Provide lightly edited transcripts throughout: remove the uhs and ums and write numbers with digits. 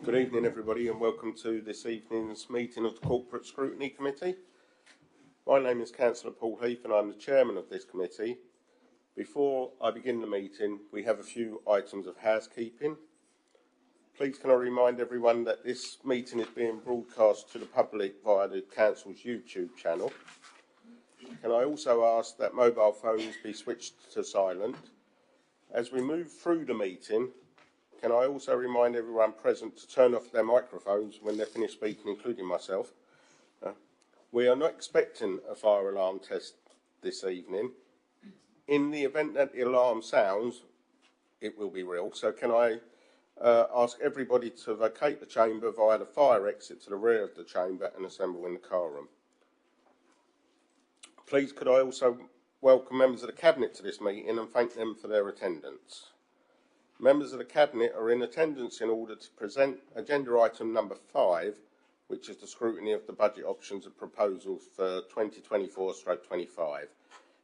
Good evening, everybody, and welcome to this evening's meeting of the Corporate Scrutiny Committee. My name is Councillor Paul Heath and I'm the chairman of this committee. Before I begin the meeting, we have a few items of housekeeping. Please can I remind everyone that this meeting is being broadcast to the public via the Council's YouTube channel. Can I also ask that mobile phones be switched to silent? As we move through the meeting, can I also remind everyone present to turn off their microphones when they're finished speaking, including myself? We are not expecting a fire alarm test this evening. In the event that the alarm sounds, it will be real. So can I ask everybody to vacate the chamber via the fire exit to the rear of the chamber and assemble in the car room. Please could I also welcome members of the Cabinet to this meeting and thank them for their attendance. Members of the Cabinet are in attendance in order to present agenda item number 5, which is the scrutiny of the budget options and proposals for 2024/25,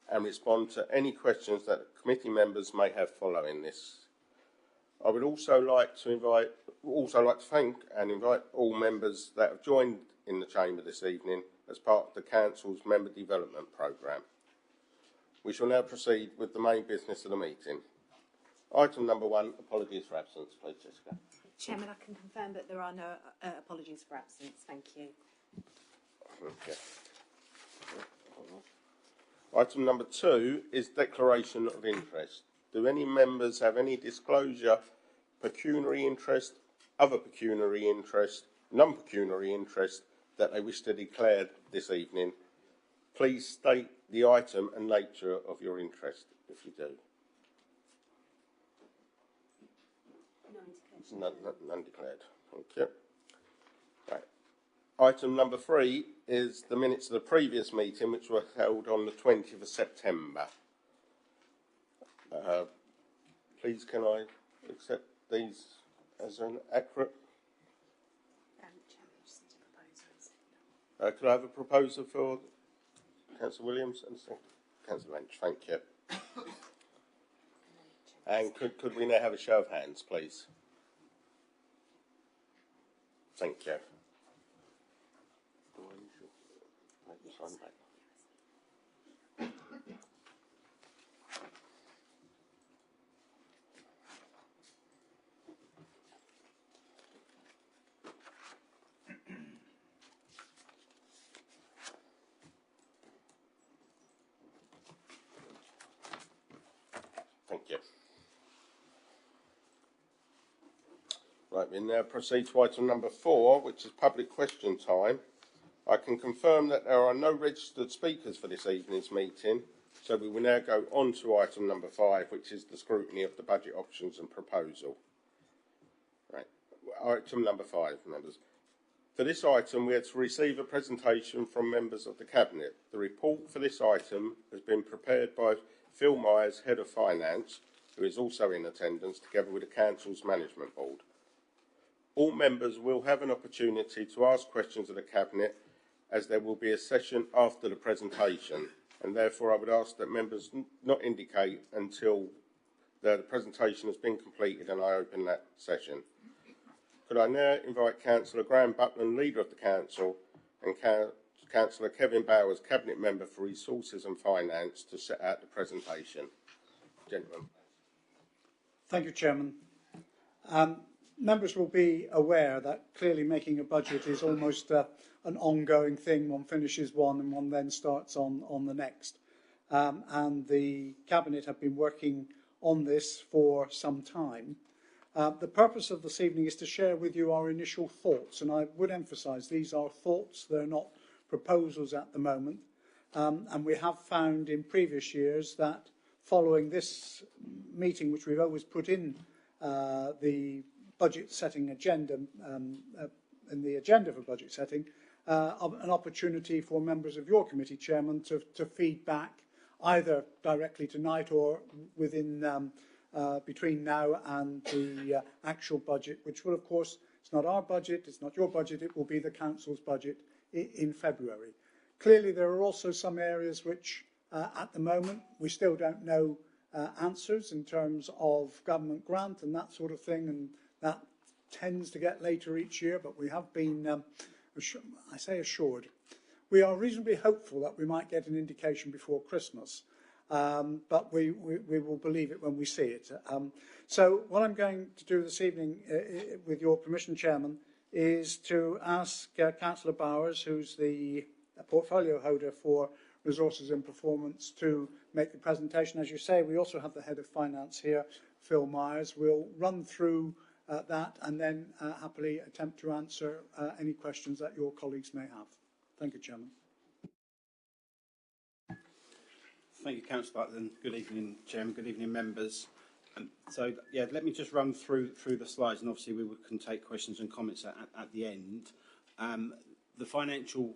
and respond to any questions that committee members may have following this. I would also like to thank and invite all members that have joined in the chamber this evening as part of the Council's Member Development Programme. We shall now proceed with the main business of the meeting. Item number 1, apologies for absence, please, Jessica. Chairman, I can confirm that there are no apologies for absence. Thank you. Okay. Item number 2 is declaration of interest. Do any members have any disclosure, pecuniary interest, other pecuniary interest, non-pecuniary interest that they wish to declare this evening? Please state the item and nature of your interest, if you do. None declared. Thank you. Right. Item number 3 is the minutes of the previous meeting, which were held on the 20th of September. Please can I accept these as an accurate? Could I have a proposer for Councillor Williams and Councillor Lynch? Thank you. And could we now have a show of hands, please? Thank you. Thank you. Right, we now proceed to item number 4, which is public question time. I can confirm that there are no registered speakers for this evening's meeting, so we will now go on to item number 5, which is the scrutiny of the budget options and proposal. Right, item number 5, members. For this item, we are to receive a presentation from members of the Cabinet. The report for this item has been prepared by Phil Myers, Head of Finance, who is also in attendance, together with the Council's Management Board. All members will have an opportunity to ask questions of the Cabinet, as there will be a session after the presentation, and therefore I would ask that members not indicate until the presentation has been completed and I open that session. Could I now invite Councillor Graham Buckland, Leader of the Council, and Councillor Kevin Bowers, Cabinet Member for Resources and Finance, to set out the presentation. Gentlemen. Thank you, Chairman. Members will be aware that clearly making a budget is almost an ongoing thing. One finishes one and one then starts on the next. And the Cabinet have been working on this for some time. The purpose of this evening is to share with you our initial thoughts, and I would emphasise these are thoughts, they're not proposals at the moment. And we have found in previous years that following this meeting, which we've always put in the budget setting agenda, in the agenda for budget setting, an opportunity for members of your committee, Chairman, to feed back either directly tonight or within between now and the actual budget, which will, of course, it's not our budget, it's not your budget, it will be the Council's budget in February. Clearly, there are also some areas which, at the moment, we still don't know answers in terms of government grant and that sort of thing, and that tends to get later each year, but we have been, assured. We are reasonably hopeful that we might get an indication before Christmas, but we will believe it when we see it. So what I'm going to do this evening, with your permission, Chairman, is to ask Councillor Bowers, who's the portfolio holder for Resources and Performance, to make the presentation. As you say, we also have the Head of Finance here, Phil Myers. We'll run through that and then happily attempt to answer any questions that your colleagues may have. Thank you, Chairman. Thank you, Councillor Button. Good evening, Chairman. Good evening, members. So, yeah, let me just run through the slides, and obviously we can take questions and comments at the end. The financial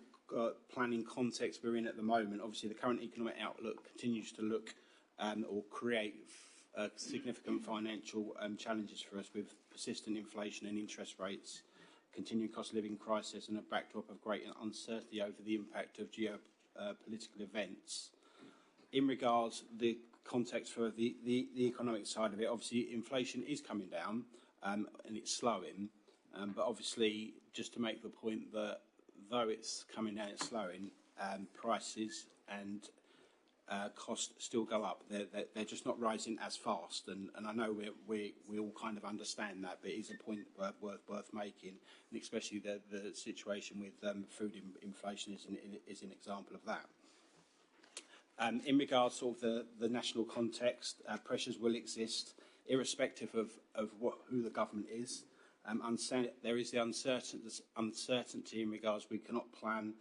planning context we're in at the moment, obviously the current economic outlook continues to look or create significant financial challenges for us, with persistent inflation and interest rates, continuing cost of living crisis, and a backdrop of great uncertainty over the impact of geopolitical events. In regards the context for the economic side of it, obviously inflation is coming down and it's slowing, but obviously just to make the point that though it's coming down, it's slowing, prices and costs still go up. They're just not rising as fast, and I know we all kind of understand that, but it is a point worth making, and especially the situation with food inflation is an example of that. In regards to the national context, pressures will exist irrespective of who the government is. There is the uncertainty in regards we cannot plan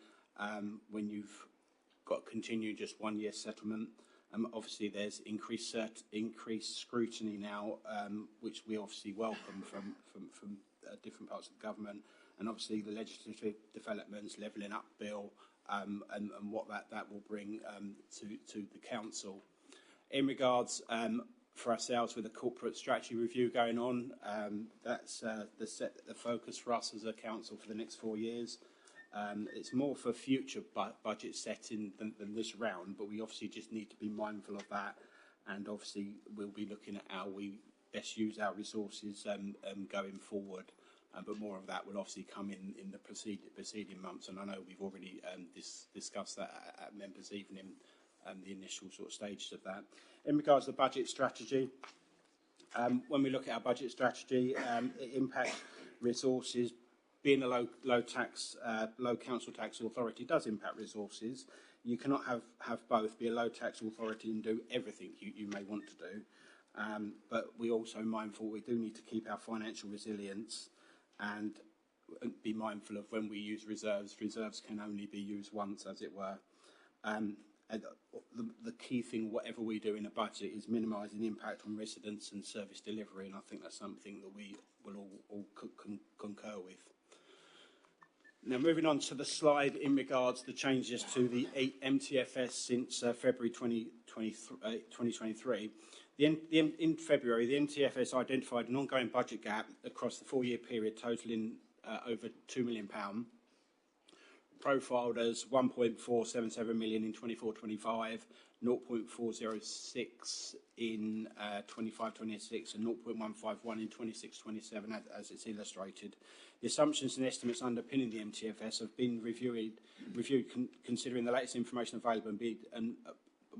when you've got continued just 1 year settlement. Obviously, there's increased scrutiny now, which we obviously welcome from different parts of the government, and obviously the legislative developments, levelling up bill, and what that will bring to the council. In regards for ourselves, with a corporate strategy review going on, that's the focus for us as a council for the next 4 years. It's more for future budget setting than this round, but we obviously just need to be mindful of that, and obviously we'll be looking at how we best use our resources going forward. But more of that will obviously come in the preceding months, and I know we've already discussed that at members' evening, the initial sort of stages of that. In regards to the budget strategy, when we look at our budget strategy, it impacts resources. Being a low council tax authority does impact resources. You cannot have both, be a low tax authority and do everything you may want to do. But we're also mindful we do need to keep our financial resilience and be mindful of when we use reserves. Reserves can only be used once, as it were. And the key thing, whatever we do in a budget, is minimising the impact on residents and service delivery, and I think that's something that we will all concur with. Now, moving on to the slide in regards to the changes to the MTFS since February 2023. In February, the MTFS identified an ongoing budget gap across the 4-year period totalling over £2 million, profiled as 1.477 million in 24-25, 0.406 in 25-26, and 0.151 in 26-27, as it's illustrated. The assumptions and estimates underpinning the MTFS have been reviewed considering the latest information available and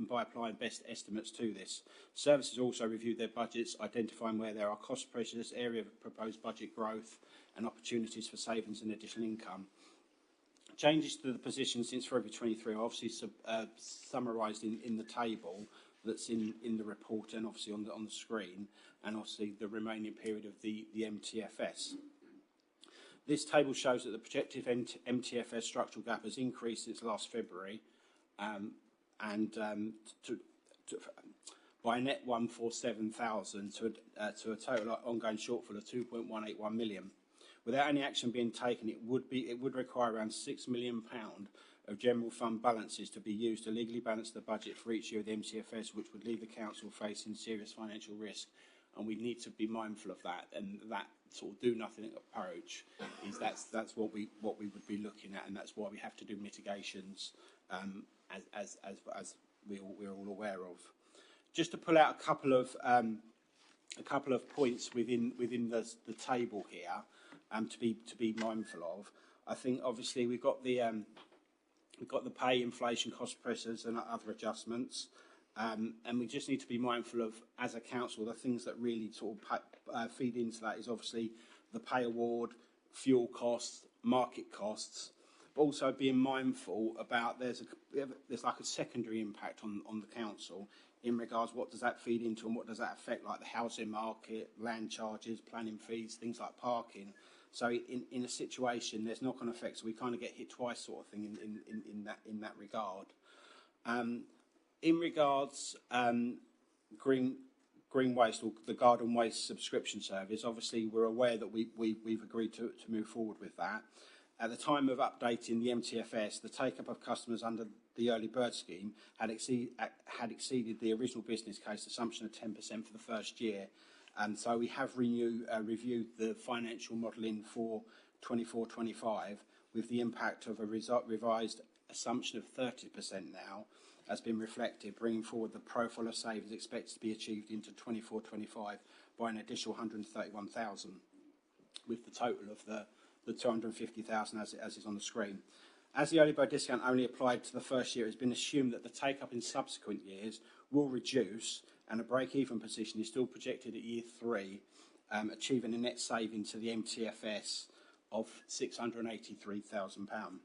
by applying best estimates to this. Services also reviewed their budgets, identifying where there are cost pressures, area of proposed budget growth, and opportunities for savings and additional income. Changes to the position since February 23 are obviously summarised in the table that's in the report and obviously on the screen, and obviously the remaining period of the MTFS. This table shows that the projected MTFS structural gap has increased since last February, by a net 147,000 to a total ongoing shortfall of 2.181 million. Without any action being taken, it would require around £6 million of general fund balances to be used to legally balance the budget for each year of the MTFS, which would leave the council facing serious financial risk. And we need to be mindful of that, and that sort of do nothing approach is that's what we would be looking at, and that's why we have to do mitigations, as we're all aware of. Just to pull out a couple of a couple of points within the table here to be mindful of. I think obviously we've got the pay inflation cost pressures and other adjustments, and we just need to be mindful of, as a council, the things that really sort of feed into that is obviously the pay award, fuel costs, market costs, but also being mindful about there's like a secondary impact on the council in regards what does that feed into and what does that affect, like the housing market, land charges, planning fees, things like parking. So in a situation, there's knock-on effects. So we kind of get hit twice, sort of thing, in that regard. In regards green waste, or the garden waste subscription service, obviously we're aware that we've agreed to move forward with that. At the time of updating the MTFS, the take-up of customers under the early bird scheme had exceeded the original business case assumption of 10% for the first year. And so we have reviewed the financial modelling for 24-25 with the impact of a revised assumption of 30% now has been reflected, bringing forward the profile of savings expected to be achieved into 24-25 by an additional 131,000, with the total of the 250,000 as is on the screen. As the early bird discount only applied to the first year, it has been assumed that the take-up in subsequent years will reduce, and a break-even position is still projected at year 3, achieving a net saving to the MTFS of £683,000.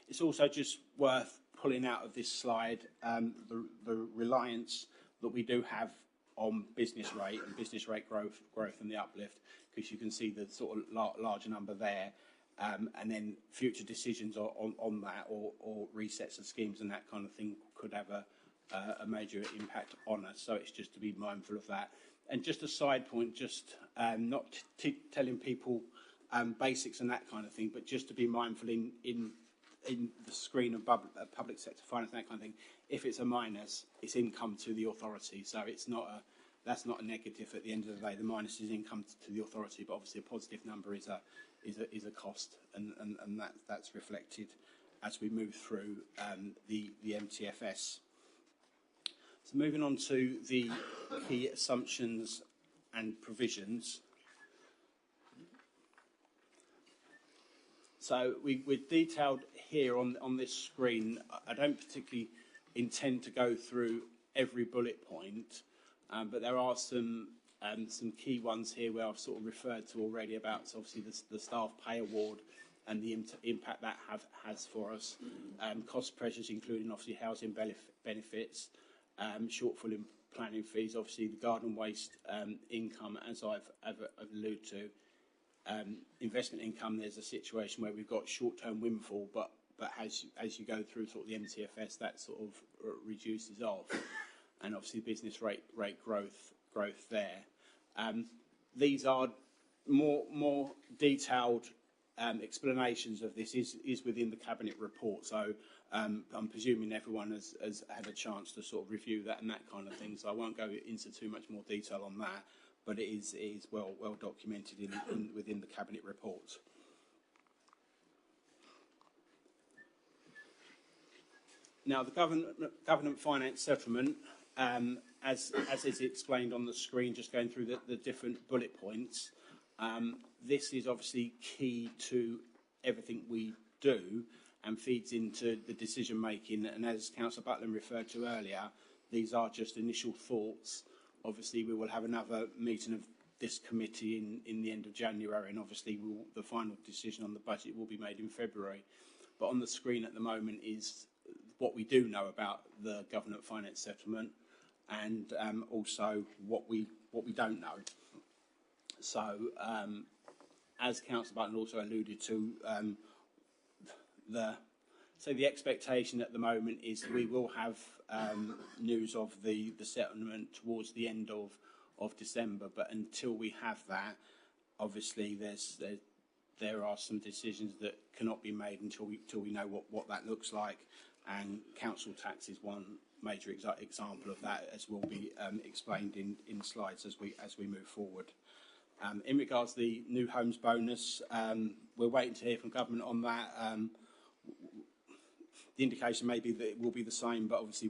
It's also just worth pulling out of this slide the reliance that we do have on business rate and business rate growth and the uplift, because you can see the sort of larger number there, and then future decisions on that or resets of schemes and that kind of thing could have a major impact on us. So it's just to be mindful of that. And just a side point, just not telling people basics and that kind of thing, but just to be mindful in the screen of public sector finance and that kind of thing. If it's a minus, it's income to the authority. So it's not that's not a negative at the end of the day. The minus is income to the authority, but obviously a positive number is a cost, and that's reflected as we move through the MTFS. So moving on to the key assumptions and provisions. So we're detailed here on this screen. I don't particularly intend to go through every bullet point, but there are some key ones here where I've sort of referred to already about, so obviously the staff pay award and the impact that has for us. Cost pressures, including obviously housing benefits, shortfall in planning fees, obviously the garden waste income, as I've alluded to. Investment income, there's a situation where we've got short-term windfall, but as you go through sort of the MTFS, that sort of reduces off, and obviously business rate growth there. These are more detailed explanations of this is within the cabinet report. So I'm presuming everyone has had a chance to sort of review that and that kind of thing. So I won't go into too much more detail on that, but it is well documented within the cabinet report. Now, the government finance settlement, as is explained on the screen, just going through the different bullet points, this is obviously key to everything we do and feeds into the decision making. And as Councillor Butland referred to earlier, these are just initial thoughts. Obviously, we will have another meeting of this committee in the end of January, and obviously the final decision on the budget will be made in February. But on the screen at the moment is what we do know about the government finance settlement, and also what we don't know. So, as Councillor Button also alluded to, the expectation at the moment is we will have news of the settlement towards the end of December. But until we have that, obviously there are some decisions that cannot be made until we know what that looks like. And council tax is one major example of that, as will be explained in slides as we move forward. In regards to the new homes bonus, we're waiting to hear from government on that. The indication may be that it will be the same, but obviously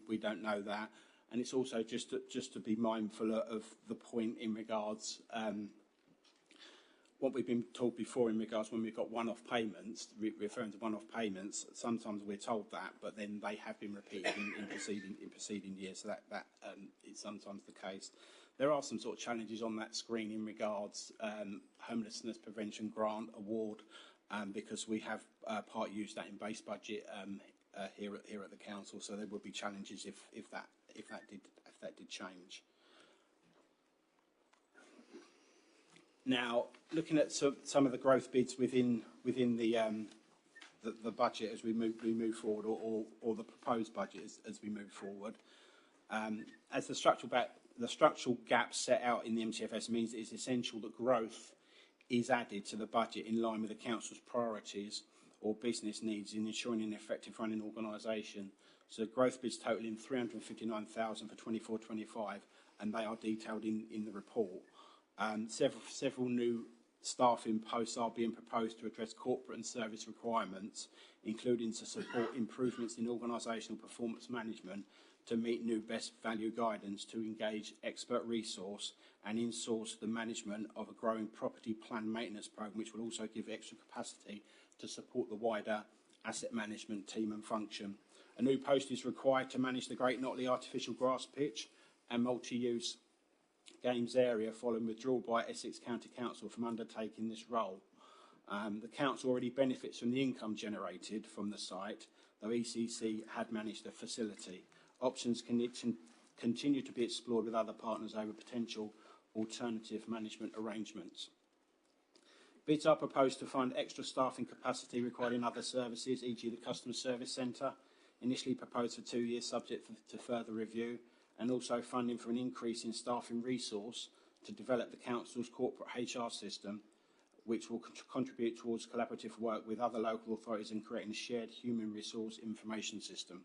we don't know that. and it's also just to be mindful of the point in regards what we've been told before in regards when we've got one-off payments, referring to one-off payments. Sometimes we're told that, but then they have been repeated in preceding years. So that is sometimes the case. There are some sort of challenges on that screen in regards homelessness prevention grant award, because we have part used that in base budget here at the council. So there would be challenges if that did change. Now, looking at some of the growth bids within the budget as we move forward, or the proposed budget as we move forward, as the structural gap set out in the MTFS means it is essential that growth is added to the budget in line with the council's priorities or business needs in ensuring an effective running organisation. So growth bids totaling 359,000 for 24-25, and they are detailed in the report. Several new staffing posts are being proposed to address corporate and service requirements, including to support improvements in organisational performance management, to meet new best value guidance, to engage expert resource and in-source the management of a growing property plan maintenance programme, which will also give extra capacity to support the wider asset management team and function. A new post is required to manage the Great Notley artificial grass pitch and multi-use games area following withdrawal by Essex County Council from undertaking this role. The council already benefits from the income generated from the site, though ECC had managed the facility. Options continue to be explored with other partners over potential alternative management arrangements. Bids are proposed to fund extra staffing capacity required in other services, e.g. the Customer Service Centre, initially proposed for 2 years subject to further review, and also funding for an increase in staffing resource to develop the council's corporate HR system, which will contribute towards collaborative work with other local authorities in creating a shared human resource information system.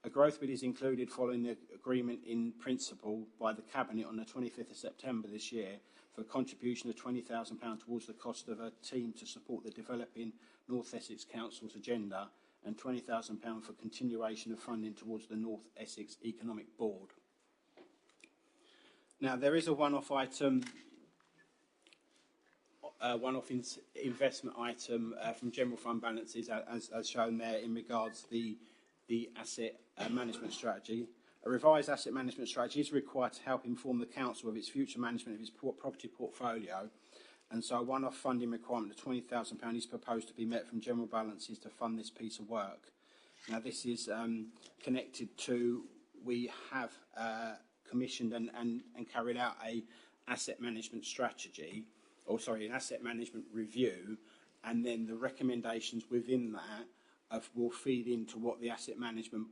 A growth bid is included following the agreement in principle by the Cabinet on the 25th of September this year for a contribution of £20,000 towards the cost of a team to support the developing North Essex Council's agenda, and £20,000 for continuation of funding towards the North Essex Economic Board. Now, there is a one-off item, investment item from general fund balances, as shown there, in regards to the asset management strategy. A revised asset management strategy is required to help inform the council of its future management of its property portfolio, and so a one-off funding requirement of £20,000 is proposed to be met from general balances to fund this piece of work. Now, this is connected to, we have commissioned and carried out an asset management strategy, an asset management review, and then the recommendations within that will feed into what the asset management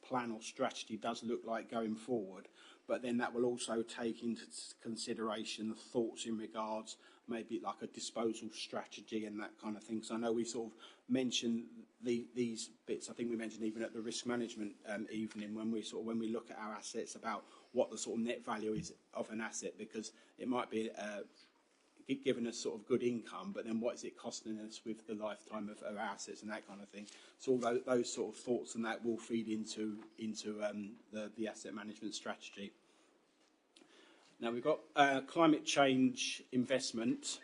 plan or strategy does look like going forward. But then that will also take into consideration the thoughts in regards maybe like a disposal strategy and that kind of thing. So I know we sort of mentioned these bits. I think we mentioned even at the risk management evening when we look at our assets about what the sort of net value is of an asset, because it might be giving us sort of good income, but then what is it costing us with the lifetime of our assets and that kind of thing. So all those sort of thoughts and that will feed into the asset management strategy. Now we've got climate change investment.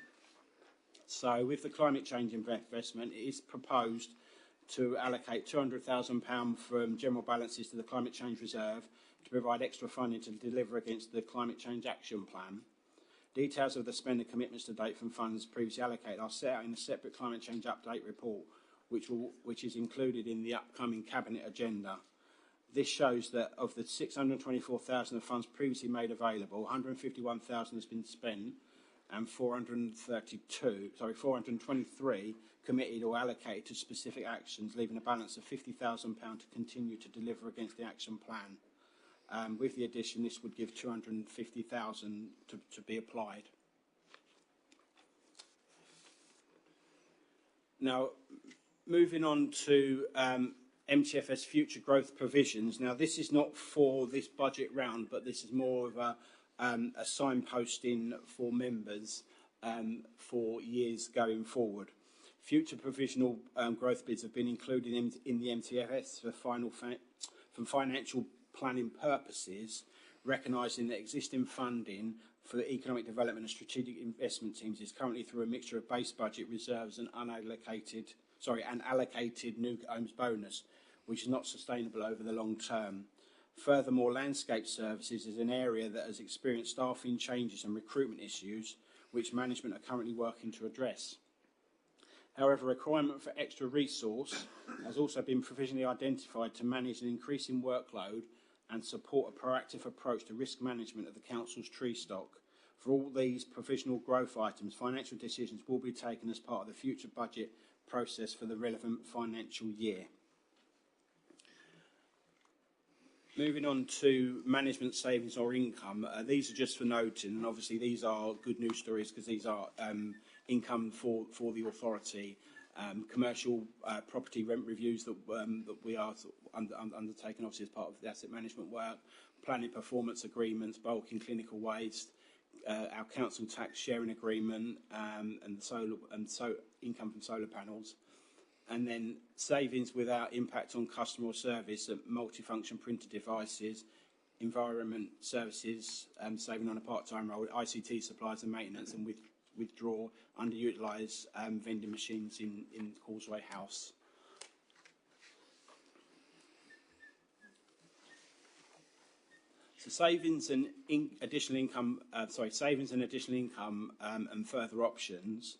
So with the climate change investment, it is proposed to allocate £200,000 from general balances to the Climate Change Reserve to provide extra funding to deliver against the Climate Change Action Plan. Details of the spend and commitments to date from funds previously allocated are set out in a separate climate change update report, which is included in the upcoming Cabinet agenda. This shows that of the 624,000 of funds previously made available, 151,000 has been spent, and 423 committed or allocated to specific actions, leaving a balance of £50,000 to continue to deliver against the action plan. With the addition, this would give 250,000 to be applied. Now, moving on to MTFS future growth provisions. Now, this is not for this budget round, but this is more of a signposting for members for years going forward. Future provisional growth bids have been included in the MTFS for financial planning purposes, recognising that existing funding for the economic development and strategic investment teams is currently through a mixture of base budget reserves and allocated new homes bonus, which is not sustainable over the long term. Furthermore, landscape services is an area that has experienced staffing changes and recruitment issues, which management are currently working to address. However, a requirement for extra resource has also been provisionally identified to manage an increasing workload and support a proactive approach to risk management of the Council's tree stock. For all these provisional growth items, financial decisions will be taken as part of the future budget process for the relevant financial year. Moving on to management savings or income, these are just for noting, and obviously these are good news stories because these are income for the authority, commercial property rent reviews that we are undertaking obviously as part of the asset management work, planning performance agreements, bulk and clinical waste, our council tax sharing agreement, and income from solar panels. And then savings without impact on customer or service at multifunction printer devices, environment services, saving on a part-time role, ICT supplies and maintenance, and withdraw underutilised vending machines in Causeway House. So savings and additional income, and further options.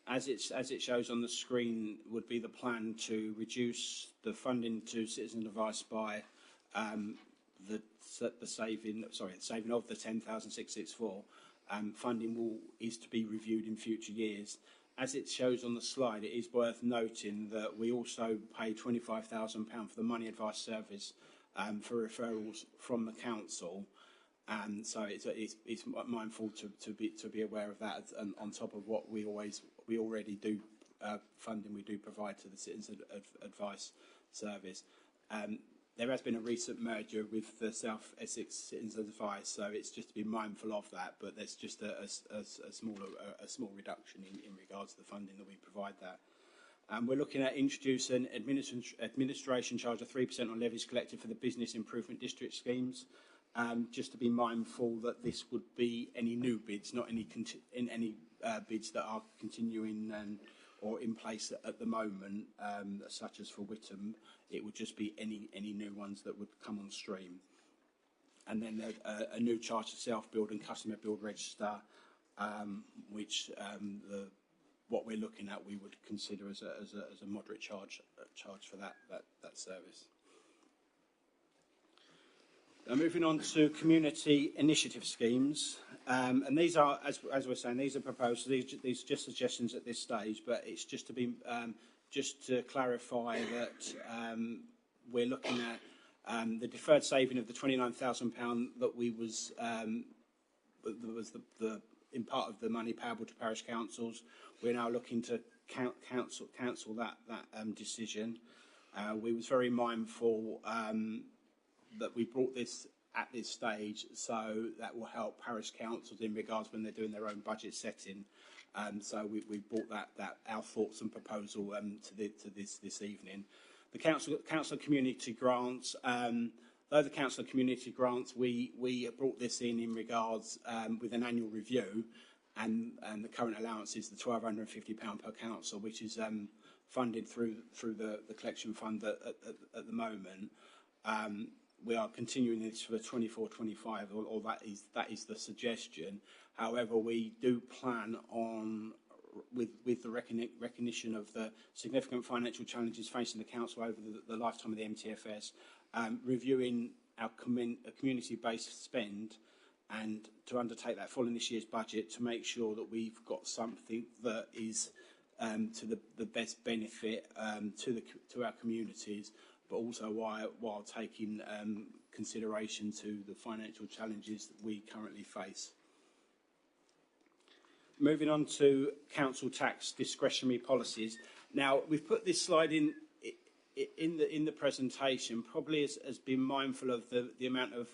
As it shows on the screen, would be the plan to reduce the funding to citizen advice by the saving of the 10,664. Funding is to be reviewed in future years. As it shows on the slide, it is worth noting that we also pay £25,000 for the money advice service for referrals from the council. So it's mindful to be aware of that, and on top of what we already do funding we do provide to the Citizens Advice Service. There has been a recent merger with the South Essex Citizens Advice, so it's just to be mindful of that. But there's just a small reduction in regards to the funding that we provide that. We're looking at introducing administration charge of 3% on levies collected for the business improvement district schemes. Just to be mindful that this would be any new bids, not any bids that are continuing or in place at the moment, such as for Whittam. It would just be any new ones that would come on stream. And then a new charge to self-build and customer build register, which what we're looking at we would consider as a moderate charge for that service. Now moving on to community initiative schemes, and these are, as we're saying, these are proposals. These are just suggestions at this stage, but it's just to be just to clarify that we're looking at the deferred saving of the £29,000 that was in part of the money payable to parish councils. We're now looking to cancel that decision. We was very mindful that we brought this at this stage, so that will help parish councils in regards when they're doing their own budget setting. So we brought that our thoughts and proposal to this evening. The council community grants. Though the council community grants, we brought this in regards with an annual review, and the current allowance is the £1,250 per council, which is funded through the collection fund at the moment. We are continuing this for 24-25, or that is the suggestion. However, we do plan on, with the recognition of the significant financial challenges facing the council over the lifetime of the MTFS, reviewing our community-based spend, and to undertake that following this year's budget to make sure that we've got something that is to the best benefit to our communities, but also while taking consideration to the financial challenges that we currently face. Moving on to council tax discretionary policies. Now, we've put this slide in the presentation, probably has been mindful of the amount of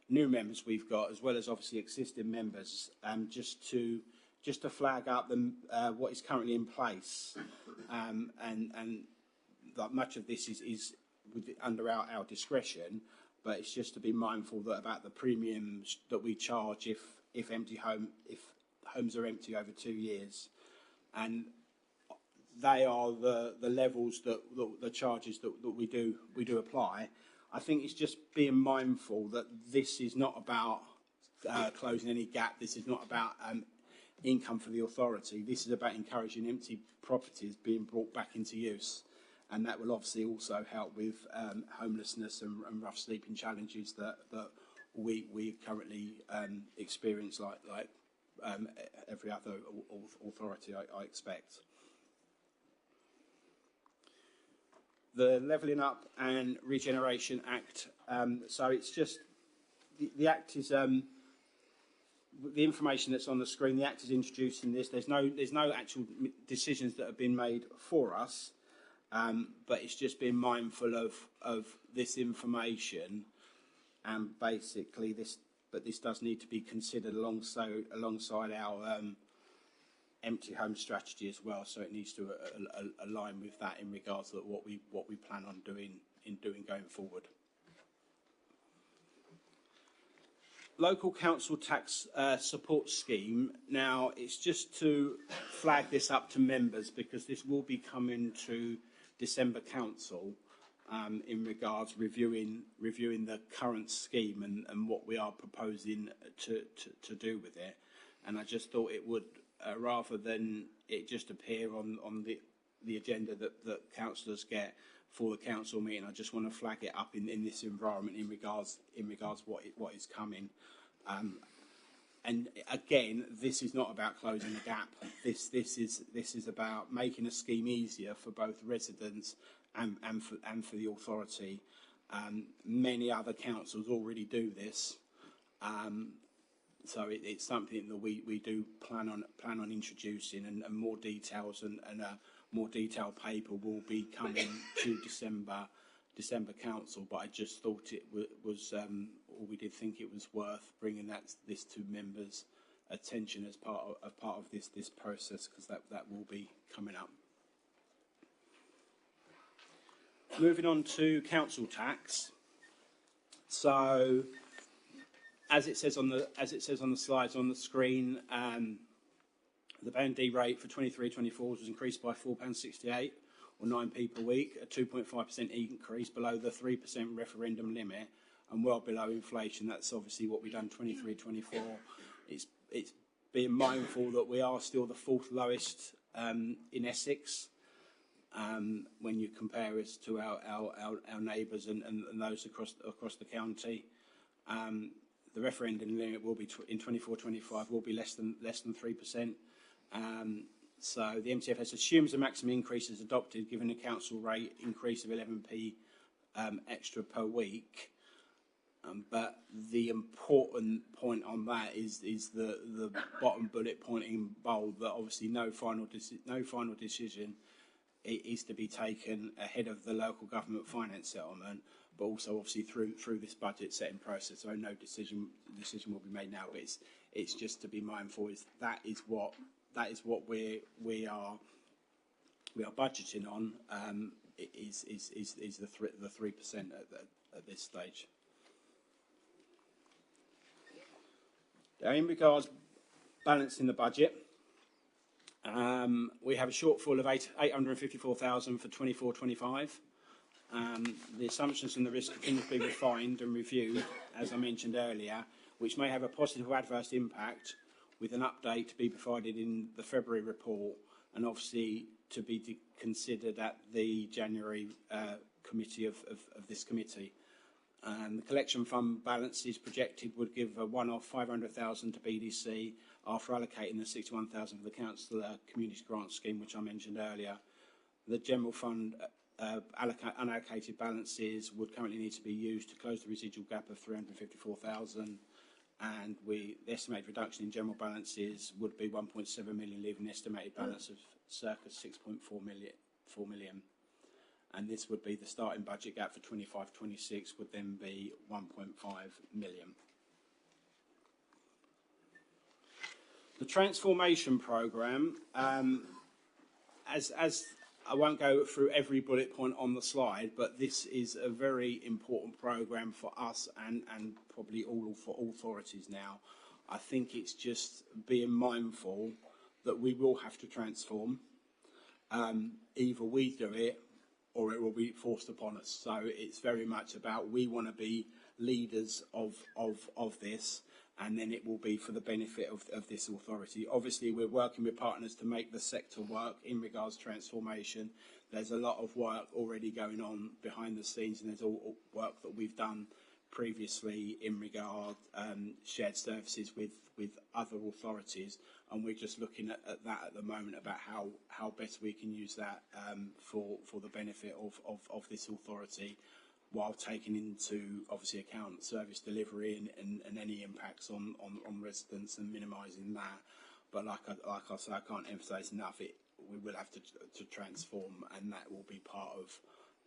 new members we've got, as well as obviously existing members, just to flag up what is currently in place, and that much of this is under our discretion. but it's just to be mindful that about the premiums that we charge if homes are empty over 2 years, and they are the levels that the charges that we do apply. I think it's just being mindful that this is not about closing any gap. This is not about income for the authority. This is about encouraging empty properties being brought back into use, and that will obviously also help with homelessness and rough sleeping challenges that we currently experience like every other authority, I expect. The Levelling Up and Regeneration Act. So it's just the Act is the information that's on the screen. The Act is introducing this. There's no actual decisions that have been made for us, but it's just being mindful of this information, and basically this does need to be considered alongside our empty home strategy as well. So it needs to align with that in regards to what we plan on doing going forward. Local council tax support scheme. Now, it's just to flag this up to members because this will be coming to December council in regards reviewing the current scheme and what we are proposing to do with it. And I just thought it would, rather than it just appear on the agenda that councillors get for the council meeting, I just want to flag it up in this environment in regards what is coming. And again, this is not about closing the gap. This is about making a scheme easier for both residents and for the authority. Many other councils already do this. So it's something that we do plan on introducing, and more details and a more detailed paper will be coming to December council. But I just thought it was, or we did think it was worth bringing this to members' attention as part of this process, because that will be coming up. Moving on to council tax. So, as it says on the slides on the screen, the Band D rate for 23-24 was increased by £4.68, or 9p per week, a 2.5% increase below the 3% referendum limit, and well below inflation. That's obviously what we've done 23-24. It's being mindful that we are still the fourth lowest in Essex. When you compare us to our neighbours and those across the county. The referendum limit will be in 24-25 will be less than 3%. So the MTFS assumes the maximum increase is adopted, given a council rate increase of 11p extra per week. But the important point on that is the bottom bullet point in bold, that obviously no final decision is to be taken ahead of the local government finance settlement, but also obviously through this budget setting process. So no decision will be made now, but it's just to be mindful that is what we are budgeting on. Is the 3% at this stage. Now, in regards balancing the budget, we have a shortfall of 854,000 for 24-25. The assumptions and the risk continue to be refined and reviewed, as I mentioned earlier, which may have a positive or adverse impact, with an update to be provided in the February report, and obviously to be considered at the January committee of this committee. The collection fund balances projected would give a one-off 500,000 to BDC after allocating the 61,000 for the council community grant scheme, which I mentioned earlier. The general fund unallocated balances would currently need to be used to close the residual gap of 354,000, and the estimated reduction in general balances would be 1.7 million, leaving an estimated balance of circa 6.4 million. And this would be the starting budget gap for 25-26 would then be 1.5 million. The transformation programme, as I won't go through every bullet point on the slide, but this is a very important programme for us and probably all for authorities now. I think it's just being mindful that we will have to transform. Either we do it or it will be forced upon us. So it's very much about we want to be leaders of this, and then it will be for the benefit of this authority. Obviously, we're working with partners to make the sector work in regards to transformation. There's a lot of work already going on behind the scenes, and there's all work that we've done previously in regard shared services with other authorities, and we're just looking at that at the moment about how best we can use that for the benefit of this authority, while taking into obviously account service delivery and any impacts on residents and minimising that. But like I say, I can't emphasise enough, we will have to transform, and that will be part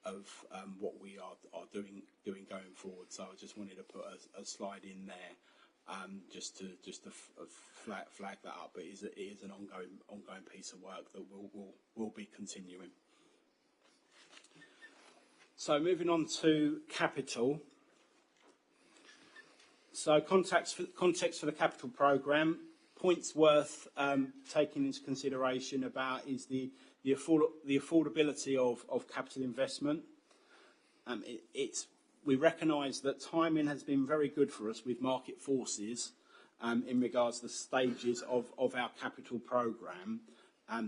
of what we are doing going forward. So I just wanted to put a slide in there, just to flag that up. But it is an ongoing piece of work that will be continuing. So moving on to capital. So context for the capital programme. Points worth taking into consideration about is the affordability of capital investment. We recognise that timing has been very good for us with market forces in regards to the stages of our capital programme.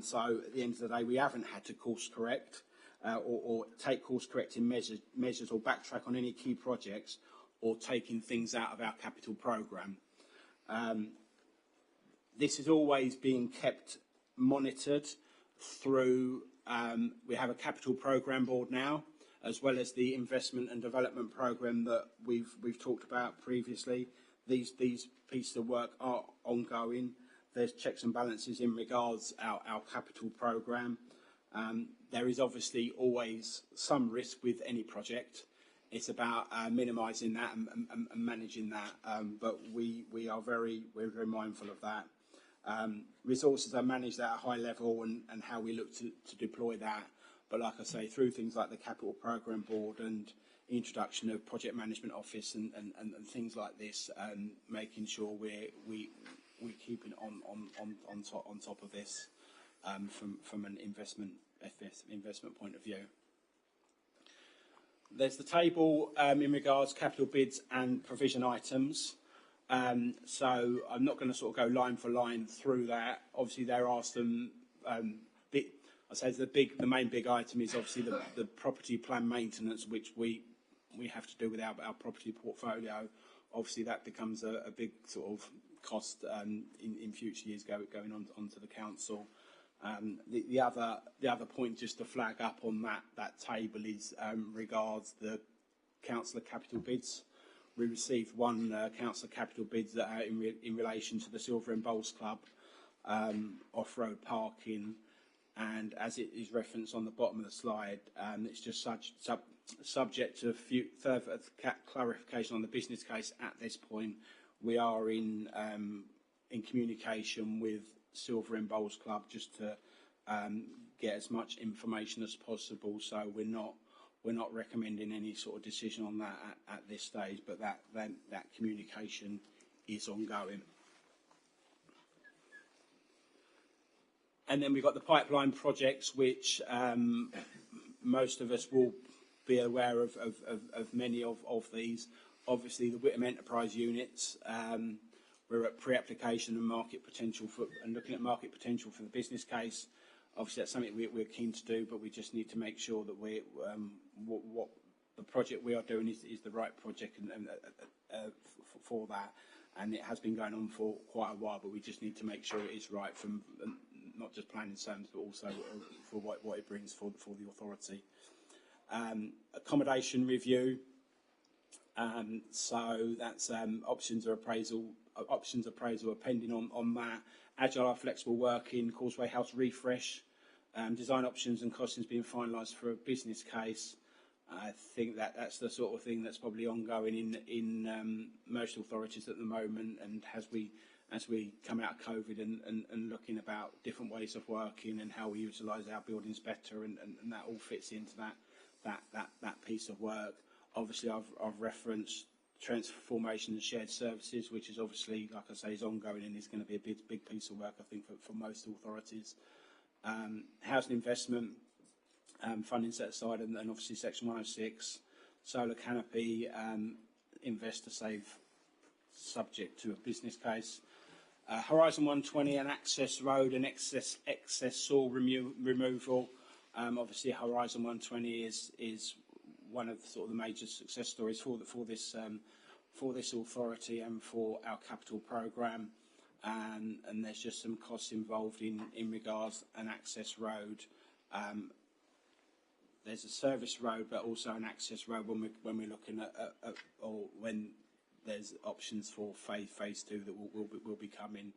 So at the end of the day, we haven't had to course correct or take course correcting measures or backtrack on any key projects or taking things out of our capital programme. This is always being kept monitored through, we have a capital programme board now, as well as the investment and development programme that we've talked about previously. These pieces of work are ongoing. There's checks and balances in regards our capital programme. There is obviously always some risk with any project. It's about minimising that and managing that, but we're very mindful of that. Resources are managed at a high level and how we look to deploy that. But like I say, through things like the Capital Programme Board and introduction of Project Management Office and things like this, making sure we're keeping on top of this from an investment point of view. There's the table in regards to capital bids and provision items. So I'm not going to sort of go line for line through that. Obviously, there are some I say the main big item is obviously the property plan maintenance, which we have to do with our property portfolio. Obviously, that becomes a big sort of cost in future years going on to the council. The other point just to flag up on that table is regards the councillor capital bids. We received one councillor capital bids in relation to the Silver and Bowls Club off-road parking, and as it is referenced on the bottom of the slide, it's just subject to further clarification on the business case. At this point, we are in communication with Silver and Bowls Club just to get as much information as possible. So we're not recommending any sort of decision on that at this stage, but that communication is ongoing. And then we've got the pipeline projects, which most of us will be aware of many of these. Obviously, the Whittam Enterprise units, we're at pre-application and market potential and looking at market potential for the business case. Obviously, that's something we're keen to do, but we just need to make sure that what the project we are doing is the right project for that. And it has been going on for quite a while, but we just need to make sure it is right from not just planning terms, but also for what it brings for the authority. Accommodation review. So that's options appraisal are pending on that. Agile flexible working, Causeway House refresh, design options and costings being finalised for a business case. I think that's the sort of thing that's probably ongoing in most authorities at the moment, and as we as we come out of COVID and looking about different ways of working and how we utilise our buildings better, and that all fits into that piece of work. Obviously, I've referenced transformation and shared services, which is obviously, like I say, is ongoing and is going to be a big piece of work, I think, for most authorities. Housing investment, funding set aside, and obviously Section 106, solar canopy, investor save, subject to a business case. Horizon 120, an access road and excess soil removal. Obviously, Horizon 120 is one of the major success stories for this authority and for our capital programme. And there's just some costs involved in regards an access road. There's a service road, but also an access road when we're looking at or when there's options for phase 2 that will be coming.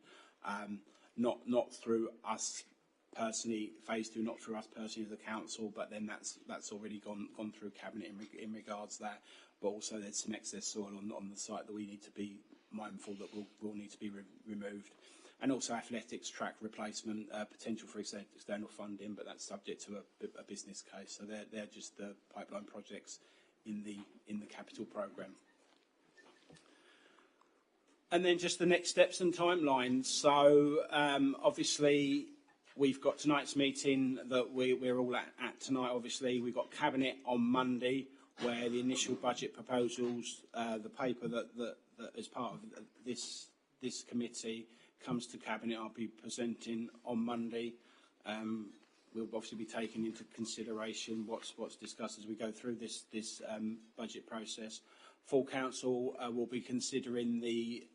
Not through us personally, phase 2, not through us personally as a council, but then that's already gone through cabinet in regards to that. But also there's some excess soil on the site that we need to be mindful that will need to be removed. And also athletics track replacement, potential for external funding, but that's subject to a business case. So they're just the pipeline projects in the capital programme. And then just the next steps and timelines. So obviously we've got tonight's meeting that we're all at tonight. Obviously we've got cabinet on Monday, where the initial budget proposals, the paper that as part of this committee comes to cabinet, I'll be presenting on Monday. We'll obviously be taking into consideration what's discussed as we go through this budget process. Full council will be considering the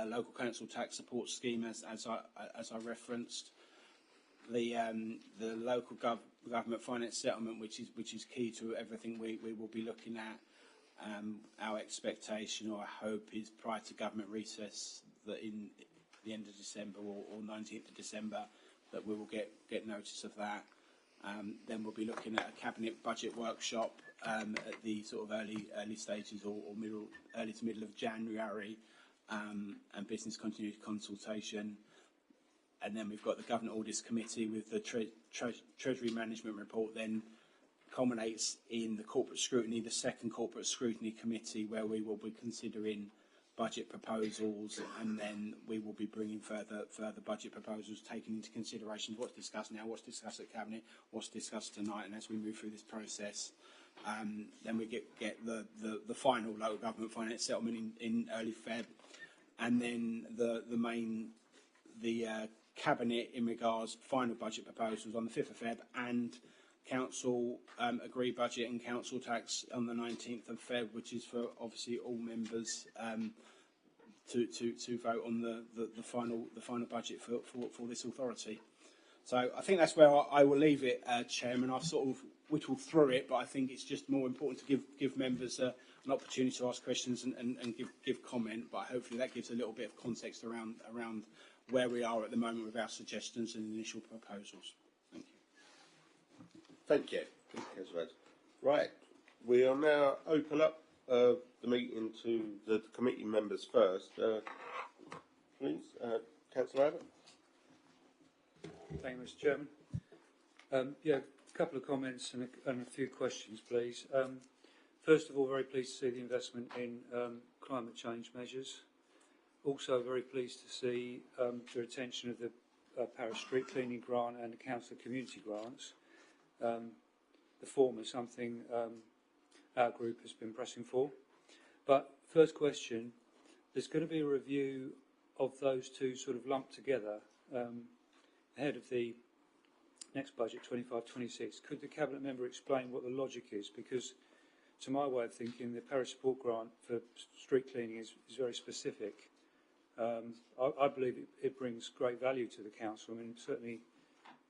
local council tax support scheme as I referenced. The local government finance settlement, which is key to everything we will be looking at. Our expectation or hope is prior to government recess that in the end of December or 19th of December that we will get notice of that. Then we'll be looking at a cabinet budget workshop at the sort of early stages or early to middle of January, and business continuity consultation. And then we've got the Government Audits Committee with the Treasury Management Report, then culminates in the Corporate Scrutiny, the second Corporate Scrutiny Committee, where we will be considering budget proposals, and then we will be bringing further budget proposals, taking into consideration what's discussed now, what's discussed at Cabinet, what's discussed tonight, and as we move through this process, then we get the final local government finance settlement in early Feb, and then the Cabinet in regards final budget proposals on the 5th of Feb, and Council agree budget and council tax on the 19th of Feb, which is for obviously all members to vote on the final budget for this authority. So I think that's where I will leave it, Chairman. I've sort of whittled through it, but I think it's just more important to give members an opportunity to ask questions and give comment. But hopefully that gives a little bit of context around where we are at the moment with our suggestions and initial proposals. Thank you. Thank you. Right, we'll now open up the meeting to the committee members first. Please, Councillor Abbott. Thank you, Mr. Chairman. Yeah, a couple of comments and a few questions, please. First of all, very pleased to see the investment in climate change measures. Also very pleased to see the retention of the parish street cleaning grant and the council community grants. The former is something our group has been pressing for. But first question, there's going to be a review of those two sort of lumped together ahead of the next budget, 25-26. Could the Cabinet member explain what the logic is? Because to my way of thinking, the parish support grant for street cleaning is very specific. I believe it brings great value to the council. I mean, certainly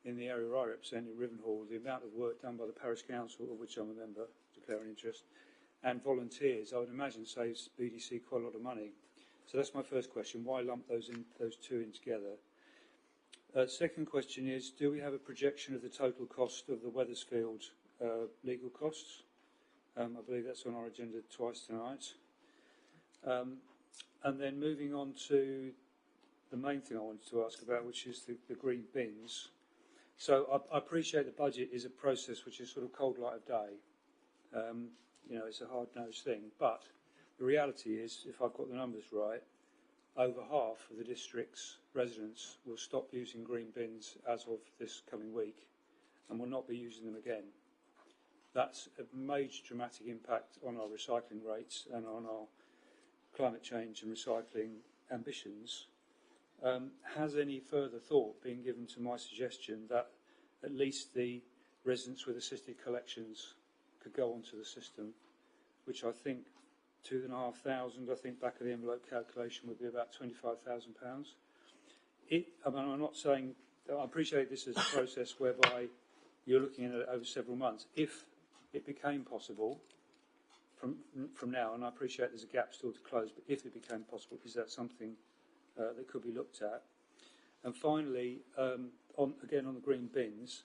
in the area I represent, in Rivenhall, the amount of work done by the parish council, of which I'm a member, declaring interest, and volunteers, I would imagine saves BDC quite a lot of money. So that's my first question. Why lump those two in together? Second question is, do we have a projection of the total cost of the Wethersfield legal costs? I believe that's on our agenda twice tonight. And then moving on to the main thing I wanted to ask about, which is the green bins. So I appreciate the budget is a process which is sort of cold light of day. It's a hard-nosed thing. But the reality is, if I've got the numbers right, over half of the district's residents will stop using green bins as of this coming week and will not be using them again. That's a major dramatic impact on our recycling rates and on our climate change and recycling ambitions. Has any further thought been given to my suggestion that at least the residents with assisted collections could go onto the system, which I think 2,500, I think back of the envelope calculation would be about £25,000. I'm not saying, I appreciate this as a process whereby you're looking at it over several months. If it became possible from now, and I appreciate there's a gap still to close, but if it became possible, is that something that could be looked at? And finally, on the green bins,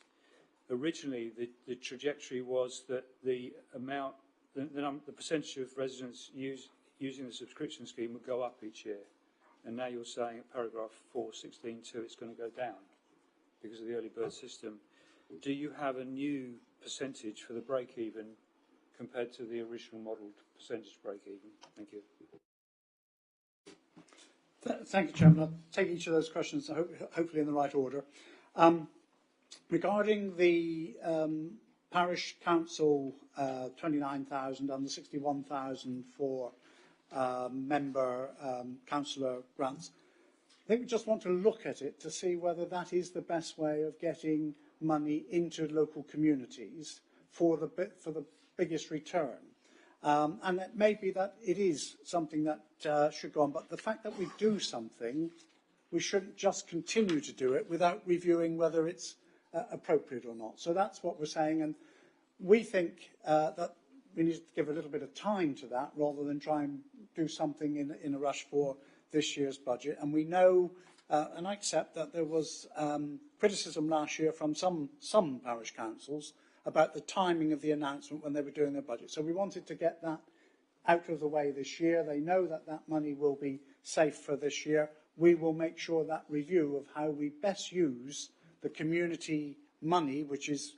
originally the trajectory was that the amount, the percentage of residents using the subscription scheme would go up each year. And now you're saying at paragraph 4.16.2 it's going to go down because of the early bird system. Do you have a new percentage for the break-even compared to the original modelled percentage break-even? Thank you. Thank you, Chairman. I'll take each of those questions, hopefully in the right order. Regarding the parish council 29,000 and the 61,000 for member councillor grants, I think we just want to look at it to see whether that is the best way of getting money into local communities for the biggest return. And it may be that it is something that should go on, but the fact that we do something, we shouldn't just continue to do it without reviewing whether it's appropriate or not. So that's what we're saying, and we think that we need to give a little bit of time to that rather than try and do something in a rush for this year's budget. And we know, and I accept that there was criticism last year from some parish councils about the timing of the announcement when they were doing their budget. So we wanted to get that out of the way this year. They know that that money will be safe for this year. We will make sure that review of how we best use the community money, which is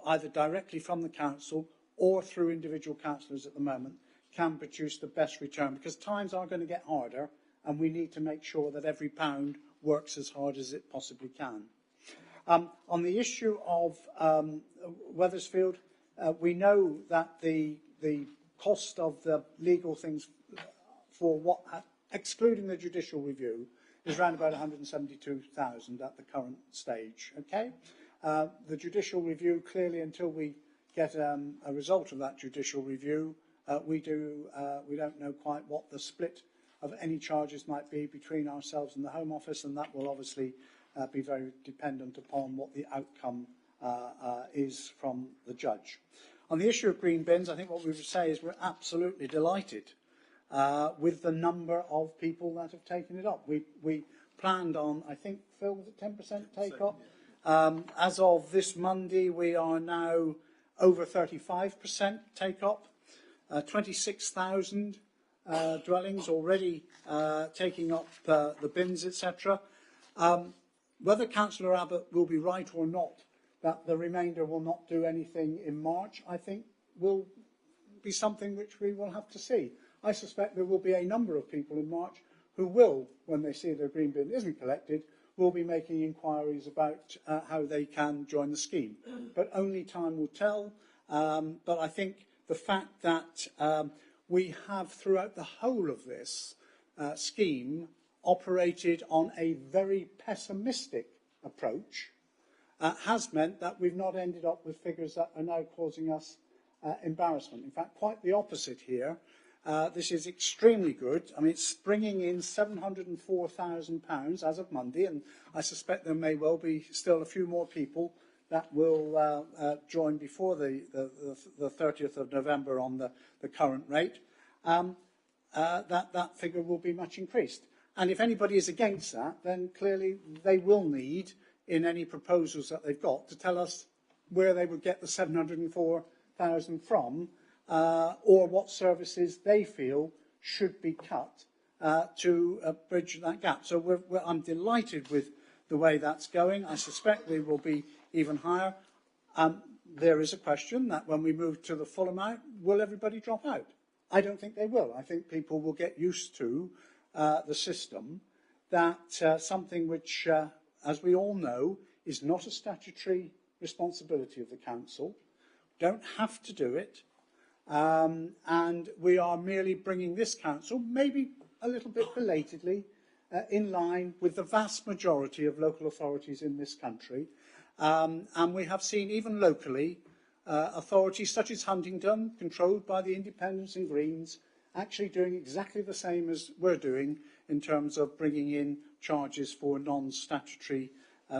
either directly from the council or through individual councillors at the moment, can produce the best return, because times are going to get harder and we need to make sure that every pound works as hard as it possibly can. On the issue of Wethersfield, we know that the cost of the legal things for what, excluding the judicial review, is around about 172,000 at the current stage. Okay, the judicial review, clearly, until we get a result of that judicial review, we don't know quite what the split of any charges might be between ourselves and the Home Office, and that will obviously be very dependent upon what the outcome is from the judge. On the issue of green bins, I think what we would say is we're absolutely delighted with the number of people that have taken it up. We planned on, I think, Phil, was it 10% take up? As of this Monday, we are now over 35% take up, 26,000 dwellings already taking up the bins, etc. Whether Councillor Abbott will be right or not, that the remainder will not do anything in March, I think will be something which we will have to see. I suspect there will be a number of people in March who will, when they see their green bin isn't collected, will be making inquiries about how they can join the scheme. But only time will tell. But I think the fact that we have, throughout the whole of this scheme, operated on a very pessimistic approach has meant that we've not ended up with figures that are now causing us embarrassment. In fact, quite the opposite here. This is extremely good. I mean, it's bringing in £704,000 as of Monday, and I suspect there may well be still a few more people that will join before the 30th of November on the current rate. That figure will be much increased. And if anybody is against that, then clearly they will need, in any proposals that they've got, to tell us where they would get the 704,000 from, or what services they feel should be cut to bridge that gap. So I'm delighted with the way that's going. I suspect we will be even higher. There is a question that when we move to the full amount, will everybody drop out? I don't think they will. I think people will get used to the system, that something which, as we all know, is not a statutory responsibility of the council, don't have to do it, and we are merely bringing this council, maybe a little bit belatedly, in line with the vast majority of local authorities in this country. And we have seen, even locally, authorities such as Huntingdon, controlled by the Independents and Greens, actually doing exactly the same as we're doing in terms of bringing in charges for non-statutory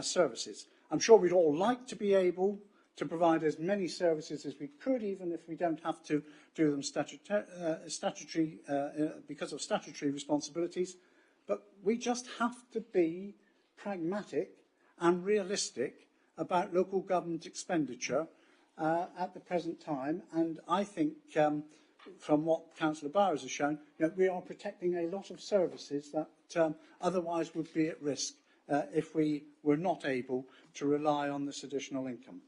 services. I'm sure we'd all like to be able to provide as many services as we could, even if we don't have to do them statutory because of statutory responsibilities. But we just have to be pragmatic and realistic about local government expenditure at the present time. And I think, from what Councillor Bowers has shown, we are protecting a lot of services that otherwise would be at risk if we were not able to rely on this additional income.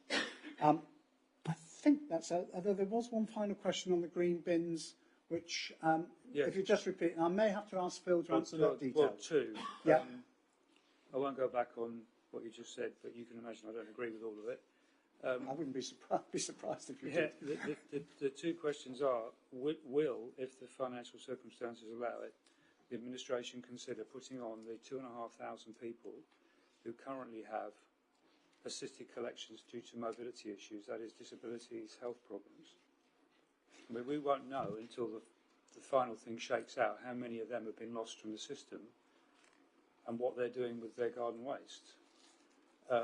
I think that's it. Although there was one final question on the green bins, which, Yes. if you just repeat, I may have to ask Phil to answer that detail. Well, two. Yeah. I won't go back on what you just said, but you can imagine I don't agree with all of it. I wouldn't be surprised if you Yeah, did. the two questions are, will, if the financial circumstances allow it, the administration consider putting on the 2,500 people who currently have assisted collections due to mobility issues, that is disabilities, health problems. I mean, we won't know until the final thing shakes out how many of them have been lost from the system and what they're doing with their garden waste.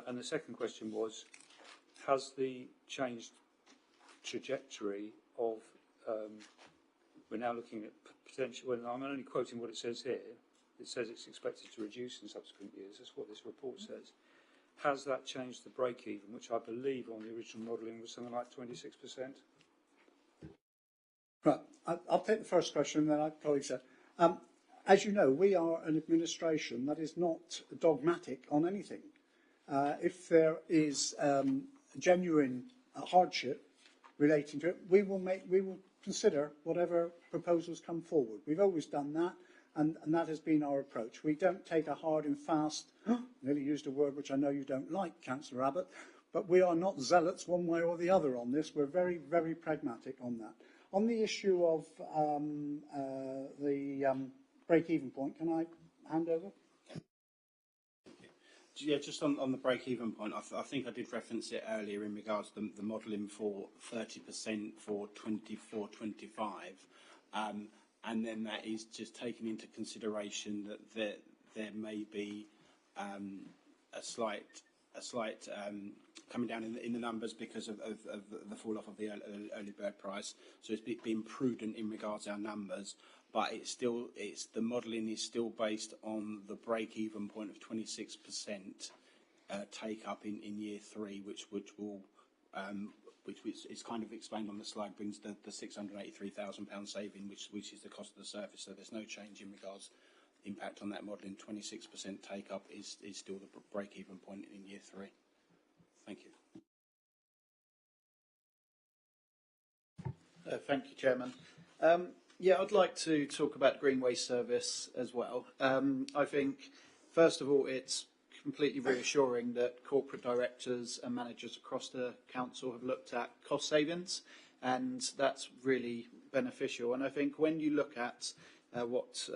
And the second question was, has the changed trajectory of, we're now looking at potential, well, I'm only quoting what it says here, it says it's expected to reduce in subsequent years, that's what this report says. Has that changed the break-even, which I believe on the original modelling was something like 26%? Right, I'll take the first question, and then our colleague said. As you know, we are an administration that is not dogmatic on anything. If there is genuine hardship relating to it, we will consider whatever proposals come forward. We've always done that, and that has been our approach. We don't take a hard and fast, nearly used a word which I know you don't like, Councillor Abbott, but we are not zealots one way or the other on this. We're very, very pragmatic on that. On the issue of the break-even point, can I hand over? Yeah, just on the break-even point, I think I did reference it earlier in regards to the modelling for 30% for 24-25, and then that is just taking into consideration that there may be a slight coming down in the numbers because of the fall off of the early bird price. So it's being prudent in regards to our numbers, but the modelling is still based on the break-even point of 26% take up in year 3, which is kind of explained on the slide, brings the £683,000 saving, which is the cost of the service. So there's no change in regards impact on that modelling. 26% take up is still the break-even point in year 3. Thank you. Thank you, Chairman. Yeah, I'd like to talk about Green Waste Service as well. I think, first of all, it's completely reassuring that corporate directors and managers across the council have looked at cost savings, and that's really beneficial. And I think when you look at what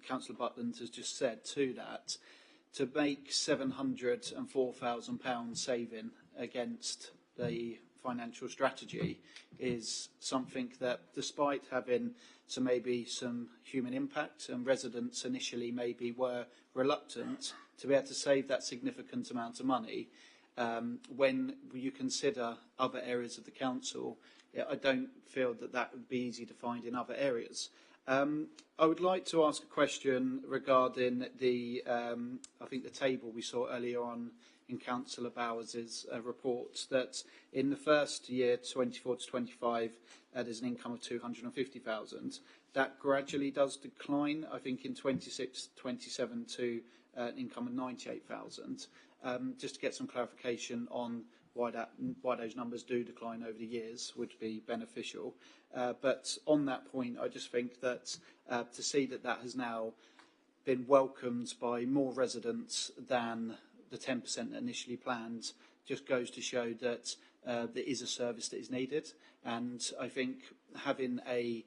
Councillor Butland has just said to that, to make £704,000 saving against the financial strategy is something that, despite having maybe some human impact, and residents initially maybe were reluctant to be able to save that significant amount of money, when you consider other areas of the council, I don't feel that would be easy to find in other areas. I would like to ask a question regarding the, I think the table we saw earlier on in Councillor Bowers' report, that in the first year, 24 to 25, there's an income of 250,000. that gradually does decline, I think in 26-27 to an income of 98,000. Just to get some clarification on why those numbers do decline over the years would be beneficial. But on that point, I just think that to see that has now been welcomed by more residents than the 10% initially planned just goes to show that there is a service that is needed. And I think having a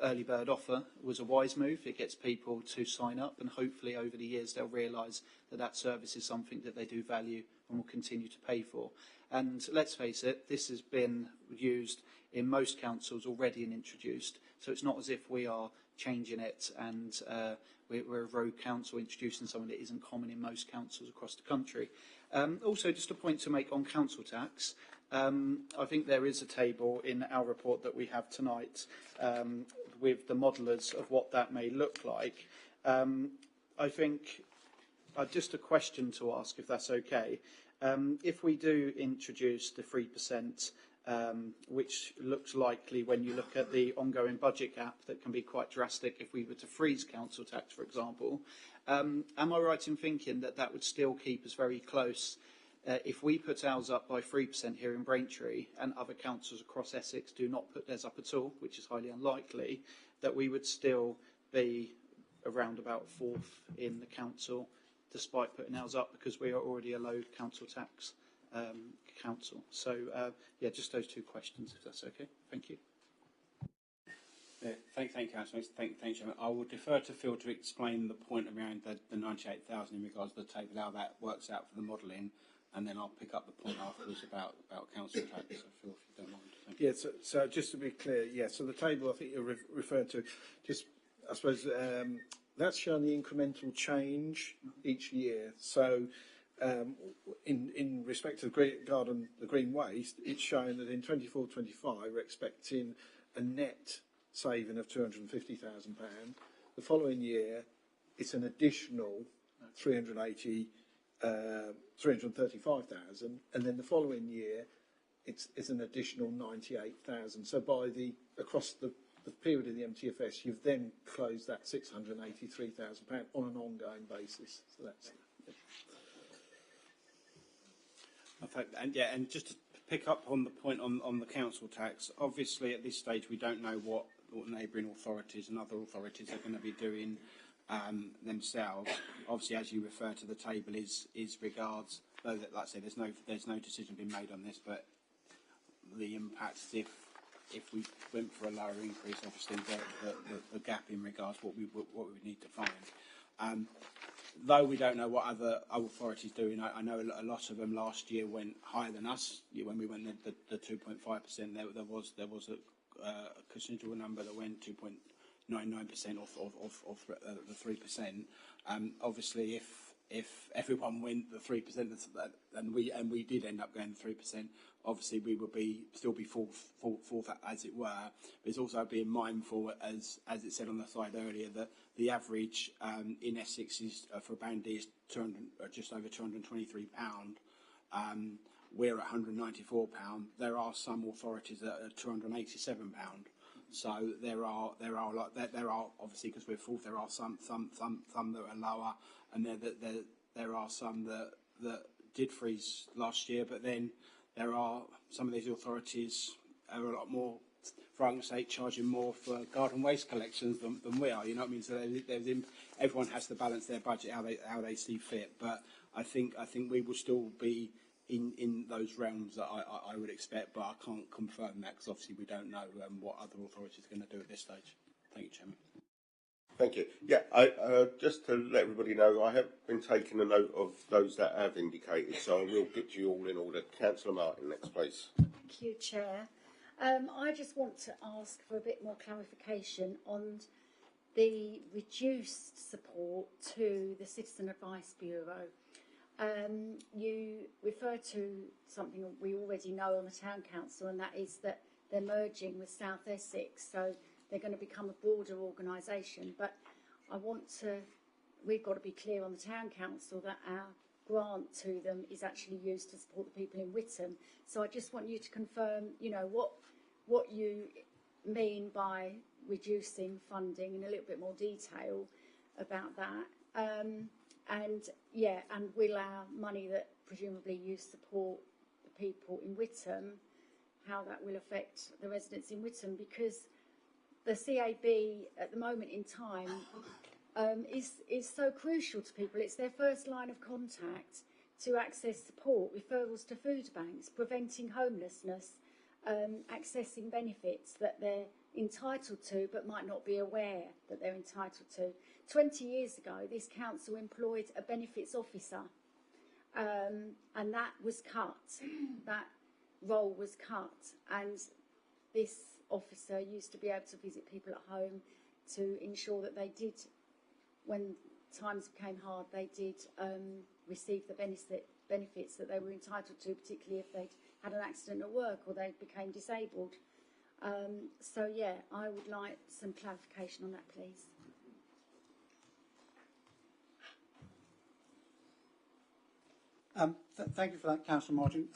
early bird offer was a wise move. It gets people to sign up, and hopefully over the years they'll realise that service is something that they do value and will continue to pay for. And let's face it, this has been used in most councils already and introduced, so it's not as if we are changing it and we're a rogue council introducing something that isn't common in most councils across the country. Also, just a point to make on council tax, I think there is a table in our report that we have tonight with the modellers of what that may look like. I think just a question to ask, if that's okay. If we do introduce the 3%, which looks likely when you look at the ongoing budget gap that can be quite drastic if we were to freeze council tax, for example, am I right in thinking that would still keep us very close if we put ours up by 3% here in Braintree and other councils across Essex do not put theirs up at all, which is highly unlikely, that we would still be around about fourth in the council, despite putting ours up, because we are already a low council tax council. So, yeah, just those two questions, if that's okay. Thank you. Yeah, thank you, Councillor. Thank you, Chairman. I will defer to Phil to explain the point around the 98,000 in regards to the table, how that works out for the modelling, and then I'll pick up the point afterwards about council tax. So, Phil, if you don't mind. Thank you. Yeah, so just to be clear, so the table I think you're referred to, just I suppose that's showing the incremental change each year. So in respect to the green waste, it's showing that in 24-25 we're expecting a net saving of £250,000. The following year, it's an additional 335,000, and then the following year, it's an additional 98,000. So across the period of the MTFS, you've then closed that £683,000 on an ongoing basis. So that's and just to pick up on the point on the council tax, obviously at this stage we don't know what neighbouring authorities and other authorities are going to be doing themselves. Obviously, as you refer to, the table is regards, though that, like I say, there's no decision being made on this, but the impacts if we went for a lower increase, obviously the gap in regards what we would need to find. Though we don't know what other authorities doing, I know a lot of them last year went higher than us. When we went the 2.5%, there was a considerable number that went 2.99% off the 3%. Obviously, if everyone went the 3%, and we did end up going 3%, obviously we would still be fourth as it were. But it's also being mindful, as it said on the slide earlier, that the average in Essex is for Band D is just over £223. We're at £194. There are some authorities that are £287. So there are obviously, because we're fourth, there are some that are lower, and there are some that did freeze last year, but then there are some of these authorities are a lot more, for argument's sake, charging more for garden waste collections than we are. You know what I mean? So everyone has to balance their budget how they see fit. But I think we will still be in those realms that I would expect, but I can't confirm that because obviously we don't know what other authorities are going to do at this stage. Thank you, Chairman. Thank you. Yeah, just to let everybody know, I have been taking a note of those that have indicated, so I will get you all in order. Councillor Martin, next please. Thank you, Chair. I just want to ask for a bit more clarification on the reduced support to the Citizen Advice Bureau. You refer to something we already know on the Town Council, and that is that they're merging with South Essex, so they're going to become a broader organisation. But we've got to be clear on the Town Council that our grant to them is actually used to support the people in Witham. So I just want you to confirm, what you mean by reducing funding in a little bit more detail about that. And will our money that presumably you support the people in Witham, how that will affect the residents in Witham, because the CAB at the moment in time is so crucial to people. It's their first line of contact to access support, referrals to food banks, preventing homelessness, accessing benefits that they're entitled to but might not be aware that they're entitled to. 20 years ago, this council employed a benefits officer, and that was cut. That role was cut, and this officer used to be able to visit people at home to ensure that they did, when times became hard, they did receive the benefits that they were entitled to, particularly if they'd had an accident at work or they became disabled. So yeah, I would like some clarification on that, please. Thank you for that, Councillor Martin.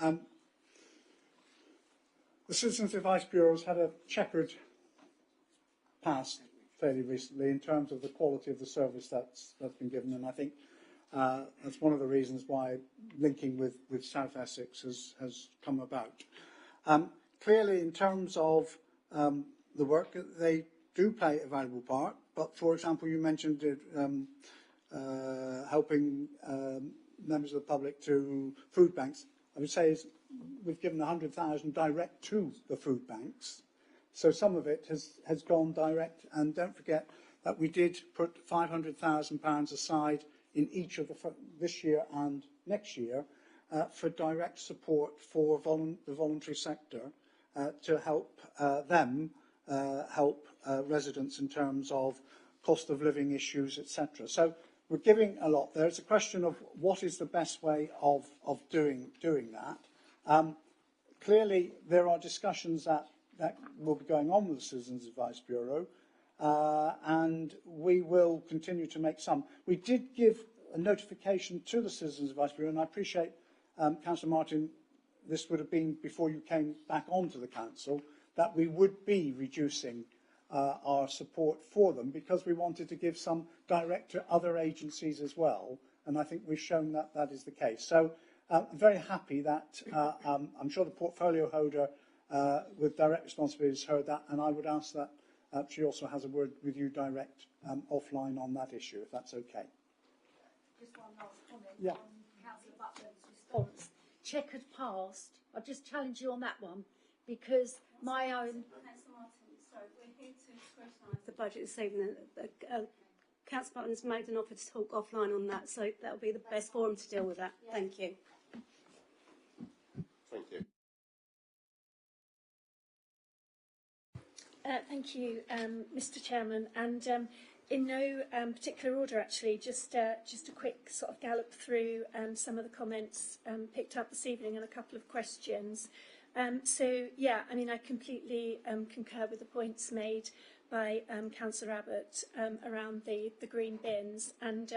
The Citizens Advice Bureau has had a checkered past fairly recently in terms of the quality of the service that's been given, and I think that's one of the reasons why linking with South Essex has come about. Clearly, in terms of the work, they do play a valuable part, but for example, you mentioned helping members of the public to food banks. I would say we've given 100,000 direct to the food banks. So some of it has gone direct, and don't forget that we did put £500,000 aside in each of this year and next year for direct support for the voluntary sector to help them help residents in terms of cost of living issues, etc. So we're giving a lot there. It's a question of what is the best way of doing that. Clearly, there are discussions that will be going on with the Citizens Advice Bureau, and we will continue to make some. We did give a notification to the Citizens Advice Bureau, and I appreciate, Councillor Martin, this would have been before you came back onto the council, that we would be reducing our support for them because we wanted to give some direct to other agencies as well, and I think we've shown that that is the case. So I'm very happy that I'm sure the portfolio holder with direct responsibility has heard that, and I would ask that she also has a word with you direct offline on that issue, if that's okay. Just one last comment on Councillor Butler's response. Checkered past, I'll just challenge you on that one, because my own... Councillor Martin, sorry, we're here to scrutinise the budget this evening. Councillor Butler's made an offer to talk offline on that, so that'll be the best forum to deal with that. Yeah. Thank you. Thank you. Thank you, Mr. Chairman, and in no particular order, actually, just a quick sort of gallop through some of the comments picked up this evening and a couple of questions. So, yeah, I mean, I completely concur with the points made by Councillor Abbott around the green bins, and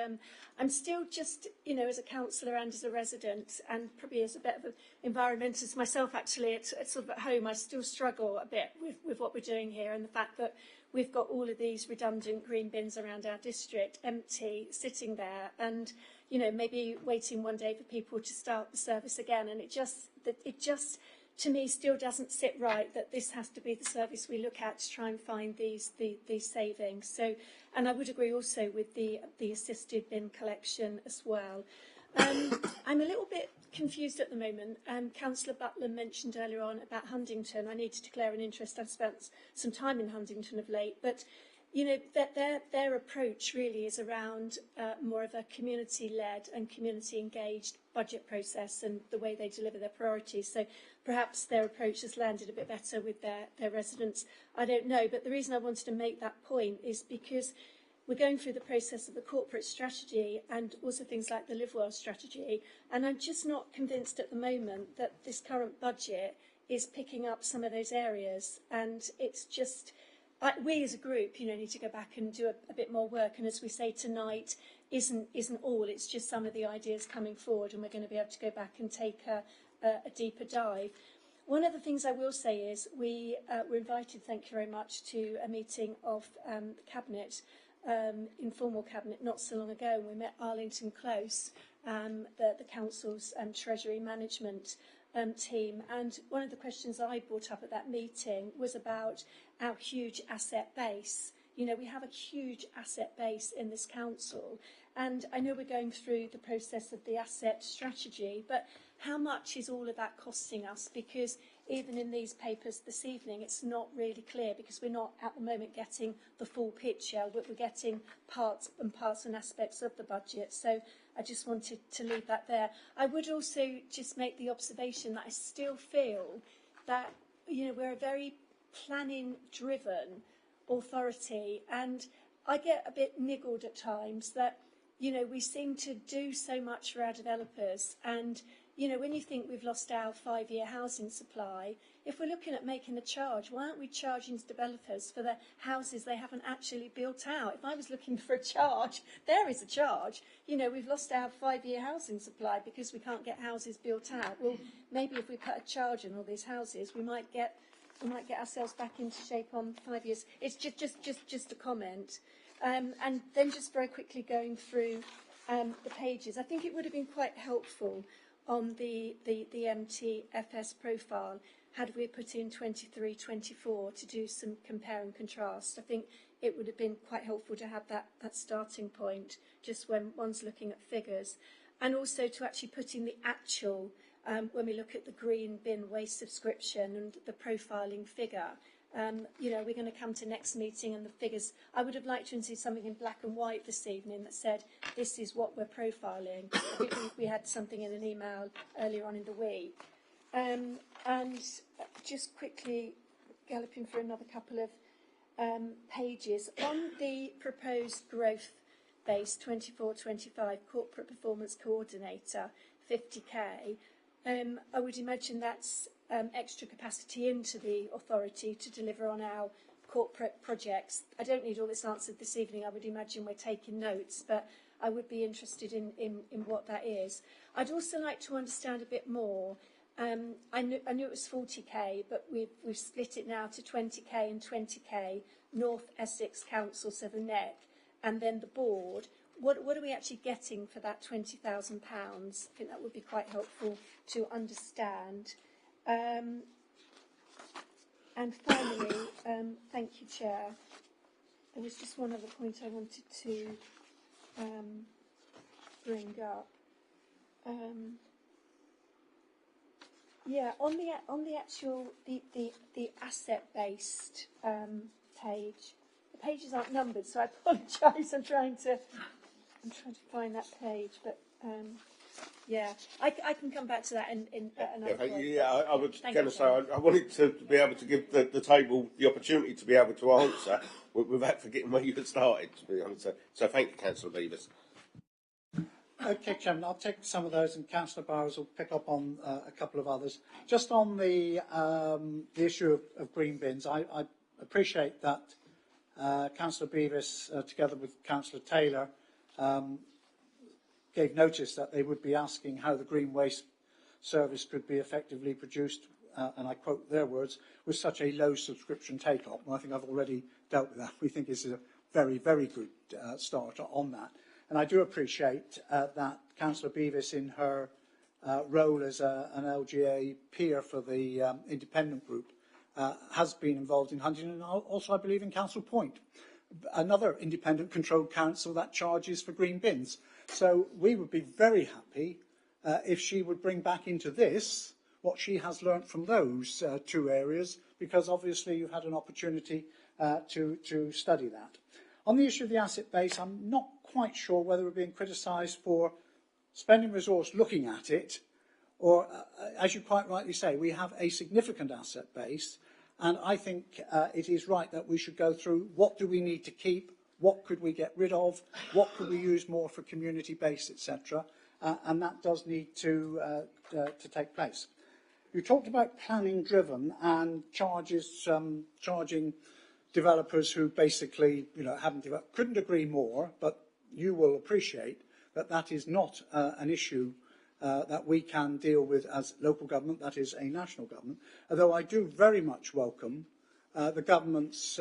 I'm still just, you know, as a councillor and as a resident, and probably as a bit of an environmentalist myself, actually, it's sort of at home, I still struggle a bit with what we're doing here, and the fact that we've got all of these redundant green bins around our district, empty, sitting there, and, you know, maybe waiting one day for people to start the service again, and it just to me still doesn't sit right that this has to be the service we look at to try and find these savings. So, and I would agree also with the assisted bin collection as well. I'm a little bit confused at the moment. Councillor Butler mentioned earlier on about Huntington. I need to declare an interest. I've spent some time in Huntington of late, but you know that their approach really is around more of a community-led and community-engaged budget process and the way they deliver their priorities. So perhaps their approach has landed a bit better with their residents. I don't know, but the reason I wanted to make that point is because we're going through the process of the corporate strategy and also things like the Live Well strategy, and I'm just not convinced at the moment that this current budget is picking up some of those areas, and it's just... we as a group, you know, need to go back and do a bit more work. And as we say tonight, isn't all. It's just some of the ideas coming forward, and we're going to be able to go back and take a deeper dive. One of the things I will say is we were invited, thank you very much, to a meeting of the Cabinet, informal Cabinet, not so long ago. We met Arlington Close, the Council's Treasury Management team. And one of the questions I brought up at that meeting was about our huge asset base. You know, we have a huge asset base in this council, and I know we're going through the process of the asset strategy, but how much is all of that costing us? Because even in these papers this evening, it's not really clear, because we're not at the moment getting the full picture. We're getting parts and aspects of the budget. So I just wanted to leave that there. I would also just make the observation that I still feel that, you know, we're a very planning-driven authority, and I get a bit niggled at times that, you know, we seem to do so much for our developers, and, you know, when you think we've lost our 5-year housing supply, if we're looking at making a charge, why aren't we charging developers for the houses they haven't actually built out? If I was looking for a charge, there is a charge. You know, we've lost our 5-year housing supply because we can't get houses built out. Well, maybe if we put a charge on all these houses, we might get ourselves back into shape on 5 years. It's just a comment. And then just very quickly going through the pages, I think it would have been quite helpful on the MTFS profile had we put in 23-24 to do some compare and contrast. I think it would have been quite helpful to have that starting point just when one's looking at figures, and also to actually put in the actual when we look at the green bin waste subscription and the profiling figure. You know, we're going to come to next meeting and the figures. I would have liked to see something in black and white this evening that said, this is what we're profiling. I think we had something in an email earlier on in the week. And just quickly galloping through another couple of pages. On the proposed growth base 24-25 corporate performance coordinator, 50k, I would imagine that's extra capacity into the authority to deliver on our corporate projects. I don't need all this answered this evening. I would imagine we're taking notes, but I would be interested in what that is. I'd also like to understand a bit more. I knew it was 40k, but we've split it now to 20k and 20k, North Essex Council, so the NEC, and then the board. What are we actually getting for that £20,000? I think that would be quite helpful to understand. And finally, thank you, Chair. There was just one other point I wanted to bring up. Yeah, on the actual the asset-based page, the pages aren't numbered, so I apologise. I'm trying to find that page, but yeah, I can come back to that in another point. I was going to say I wanted to be able to give the table the opportunity to be able to answer without forgetting where you had started, to be honest. So thank you, Councillor Beavis. Okay, Chairman, I'll take some of those, and Councillor Bowers will pick up on a couple of others. Just on the issue of green bins, I appreciate that Councillor Beavis, together with Councillor Taylor, gave notice that they would be asking how the green waste service could be effectively produced, and I quote their words, with such a low subscription take-up. Well, I think I've already dealt with that. We think this is a very, very good start on that. And I do appreciate that Councillor Beavis, in her role as an LGA peer for the independent group, has been involved in hunting, and also, I believe, in Council Point, another independent controlled council that charges for green bins. So we would be very happy if she would bring back into this what she has learnt from those two areas, because obviously you've had an opportunity to study that. On the issue of the asset base, I'm not quite sure whether we're being criticised for spending resource looking at it, or, as you quite rightly say, we have a significant asset base, and I think it is right that we should go through what do we need to keep, what could we get rid of, what could we use more for community base, etc., and that does need to take place. You talked about planning driven and charging developers who basically, haven't developed. Couldn't agree more, but you will appreciate that that is not an issue that we can deal with as local government, that is a national government, although I do very much welcome the government's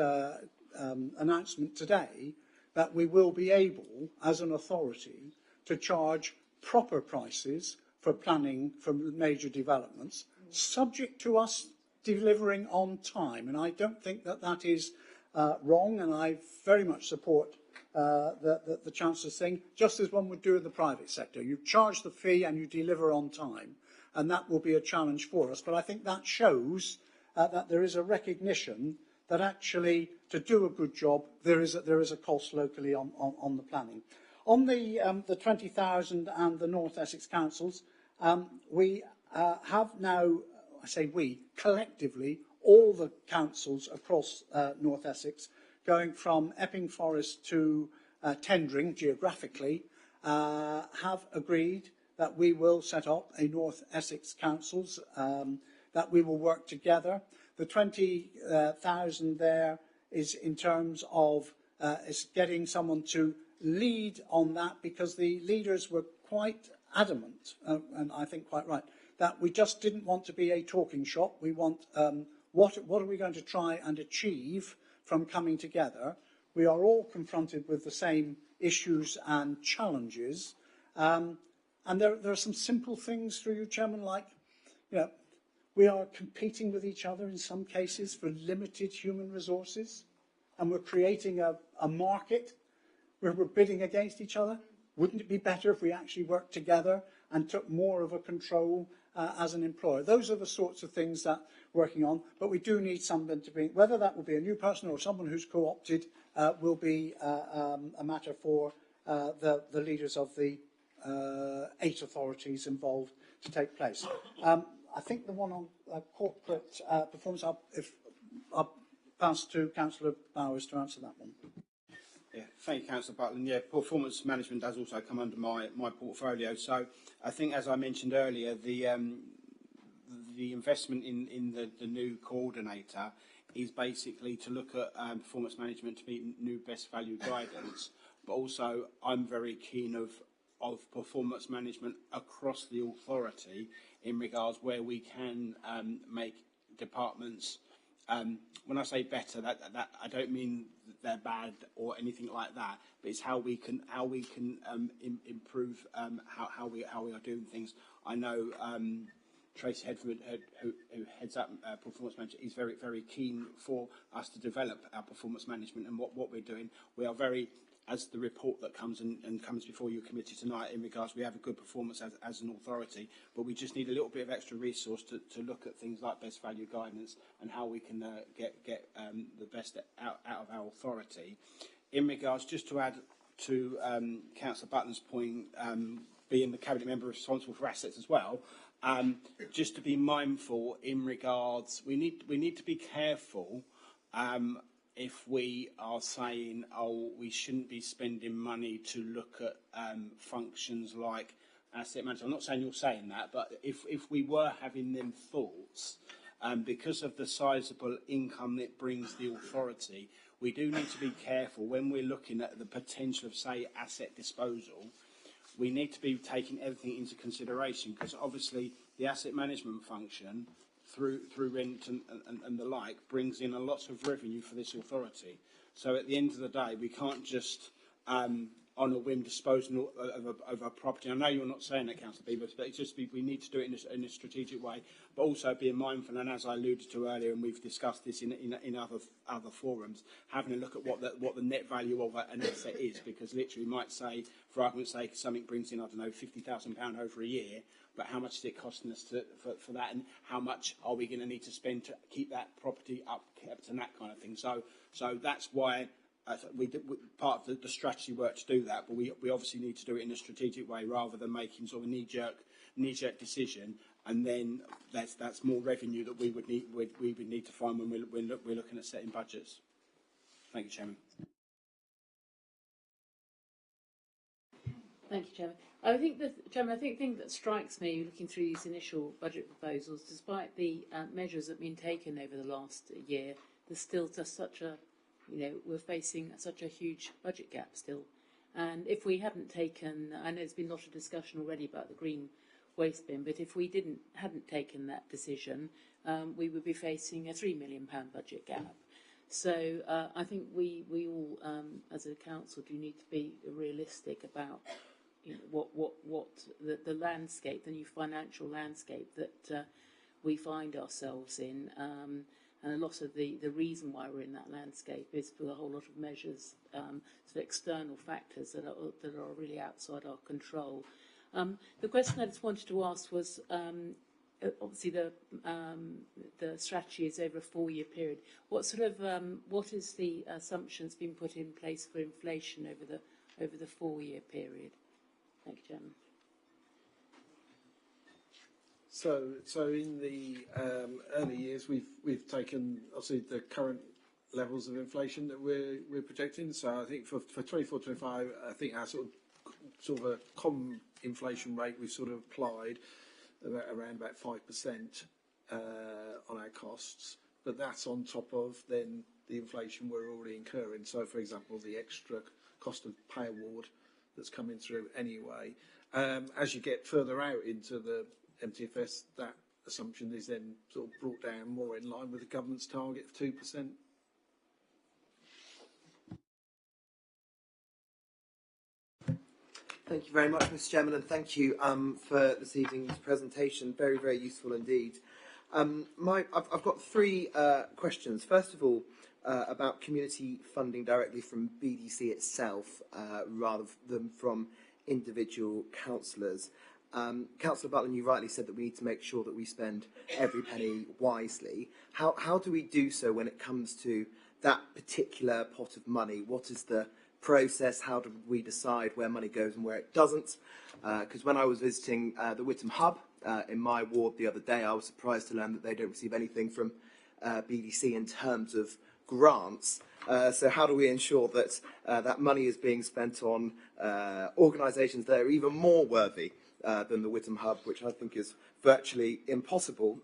announcement today that we will be able, as an authority, to charge proper prices for planning for major developments, subject to us delivering on time. And I don't think that that is wrong, and I very much support the Chancellor's thing, just as one would do in the private sector. You charge the fee and you deliver on time, and that will be a challenge for us. But I think that shows that there is a recognition that actually, to do a good job, there is a cost locally on the planning. On the 20,000 and the North Essex councils, we have now, I say we, collectively, all the councils across North Essex, going from Epping Forest to tendering geographically, have agreed that we will set up a North Essex councils, that we will work together. The 20,000 there is in terms of is getting someone to lead on that, because the leaders were quite adamant, and I think quite right, that we just didn't want to be a talking shop. We want what are we going to try and achieve from coming together. We are all confronted with the same issues and challenges, and there are some simple things through you, Chairman, like, you know, we are competing with each other in some cases for limited human resources, and we're creating a market where we're bidding against each other. Wouldn't it be better if we actually worked together and took more of a control as an employer? Those are the sorts of things that we're working on, but we do need someone to bring, whether that will be a new person or someone who's co-opted, will be a matter for the leaders of the 8 authorities involved to take place. I think the one on corporate performance, I'll pass to Councillor Bowers to answer that one. Yeah, thank you, Councillor Butland. Yeah, performance management does also come under my portfolio. So I think, as I mentioned earlier, the investment in the new coordinator is basically to look at performance management to meet new best value guidance. But also, I'm very keen of performance management across the authority in regards where we can make departments. When I say better, that I don't mean they're bad or anything like that, but it's how we can improve how we are doing things. I know Tracy Hedford, who heads up performance management, is very, very keen for us to develop our performance management and what we're doing. We are very, as the report that comes and comes before your committee tonight, in regards, we have a good performance as an authority, but we just need a little bit of extra resource to look at things like best value guidance and how we can get the best out of our authority. In regards, just to add to Councillor Button's point, being the cabinet member responsible for assets as well, just to be mindful in regards, we need to be careful. If we are saying, oh, we shouldn't be spending money to look at functions like asset management. I'm not saying you're saying that, but if we were having them thoughts, because of the sizable income that brings the authority, we do need to be careful when we're looking at the potential of, say, asset disposal. We need to be taking everything into consideration, because obviously the asset management function through rent and the like brings in a lot of revenue for this authority. So at the end of the day, we can't just on a whim dispose of a property. I know you're not saying that, Councillor Beaver, but it's just we need to do it in a strategic way, but also being mindful, and as I alluded to earlier, and we've discussed this in other forums, having a look at what the net value of an asset is, because literally might say, for argument's sake, something brings in, I don't know, £50,000 over a year, but how much is it costing us for that, and how much are we going to need to spend to keep that property kept and that kind of thing. So that's why we part of the strategy work to do that, but we obviously need to do it in a strategic way rather than making sort of a knee-jerk decision, and then that's more revenue that we would need to find when we're looking at setting budgets. Thank you, Chairman. Thank you, Chairman. I think the thing that strikes me looking through these initial budget proposals, despite the measures that have been taken over the last year, there's still just such a, we're facing such a huge budget gap still. And if we hadn't taken, I know there's been a lot of discussion already about the green waste bin. But if we hadn't taken that decision, we would be facing a £3 million budget gap. So I think we all, as a council, do need to be realistic about what the landscape, the new financial landscape that we find ourselves in. And a lot of the reason why we're in that landscape is for a whole lot of measures, sort of external factors that are really outside our control. The question I just wanted to ask was, obviously the strategy is over a 4-year period. What is the assumptions being put in place for inflation over the 4-year period? Thank you, Chairman. So in the early years, we've taken obviously the current levels of inflation that we're projecting. So I think for 24-25, I think our sort of a common inflation rate we've sort of applied around about 5% on our costs, but that's on top of then the inflation we're already incurring. So, for example, the extra cost of pay award that's coming through anyway. As you get further out into the MTFS, that assumption is then sort of brought down more in line with the government's target of 2%. Thank you very much, Mr. Chairman, and thank you for this evening's presentation. Very, very useful indeed. I've got 3 questions. First of all, about community funding directly from BDC itself, rather than from individual councillors. Councillor Butland, you rightly said that we need to make sure that we spend every penny wisely. How do we do so when it comes to that particular pot of money? What is the process? How do we decide where money goes and where it doesn't? Because when I was visiting the Whittam Hub in my ward the other day, I was surprised to learn that they don't receive anything from BDC in terms of grants. So how do we ensure that that money is being spent on organisations that are even more worthy than the Whittam Hub, which I think is virtually impossible?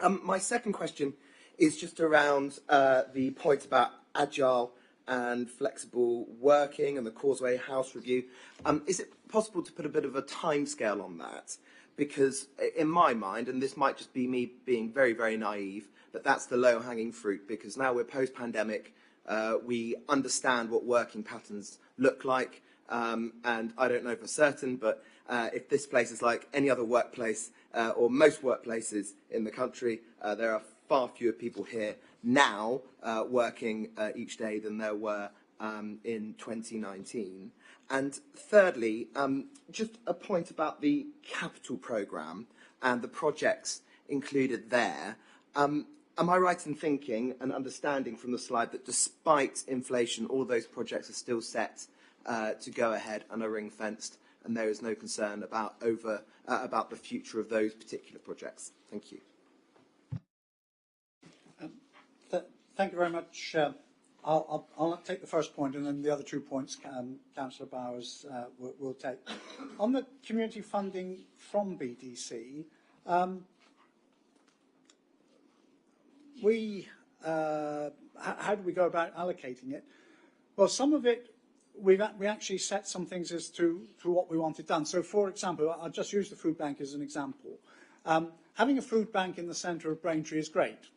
My second question is just around the point about agile and flexible working and the Causeway House review. Is it possible to put a bit of a timescale on that? Because in my mind, and this might just be me being very, very naive, but that's the low-hanging fruit, because now we're post-pandemic, we understand what working patterns look like, and I don't know for certain, but if this place is like any other workplace, or most workplaces in the country, there are far fewer people here now working each day than there were in 2019. And thirdly, just a point about the capital programme and the projects included there. Am I right in thinking and understanding from the slide that despite inflation, all of those projects are still set to go ahead and are ring-fenced, and there is no concern about the future of those particular projects? Thank you. Thank you very much. I'll take the first point, and then the other 2 points Councillor Bowers will take. On the community funding from BDC, how do we go about allocating it? Well, some of it, we actually set some things as to what we wanted done. So, for example, I'll just use the food bank as an example. Having a food bank in the centre of Braintree is great.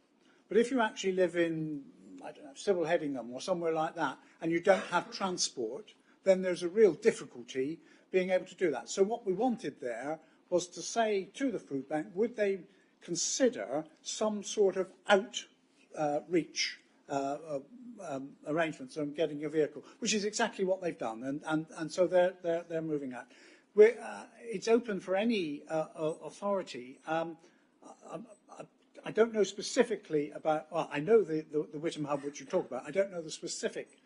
But if you actually live in, I don't know, Sybil Headingham or somewhere like that, and you don't have transport, then there's a real difficulty being able to do that. So what we wanted there was to say to the food bank, would they consider some sort of outreach arrangements on getting a vehicle, which is exactly what they've done, and so they're moving at. It's open for any authority. I don't know specifically about, well, I know the Whittam Hub which you talk about. I don't know the specific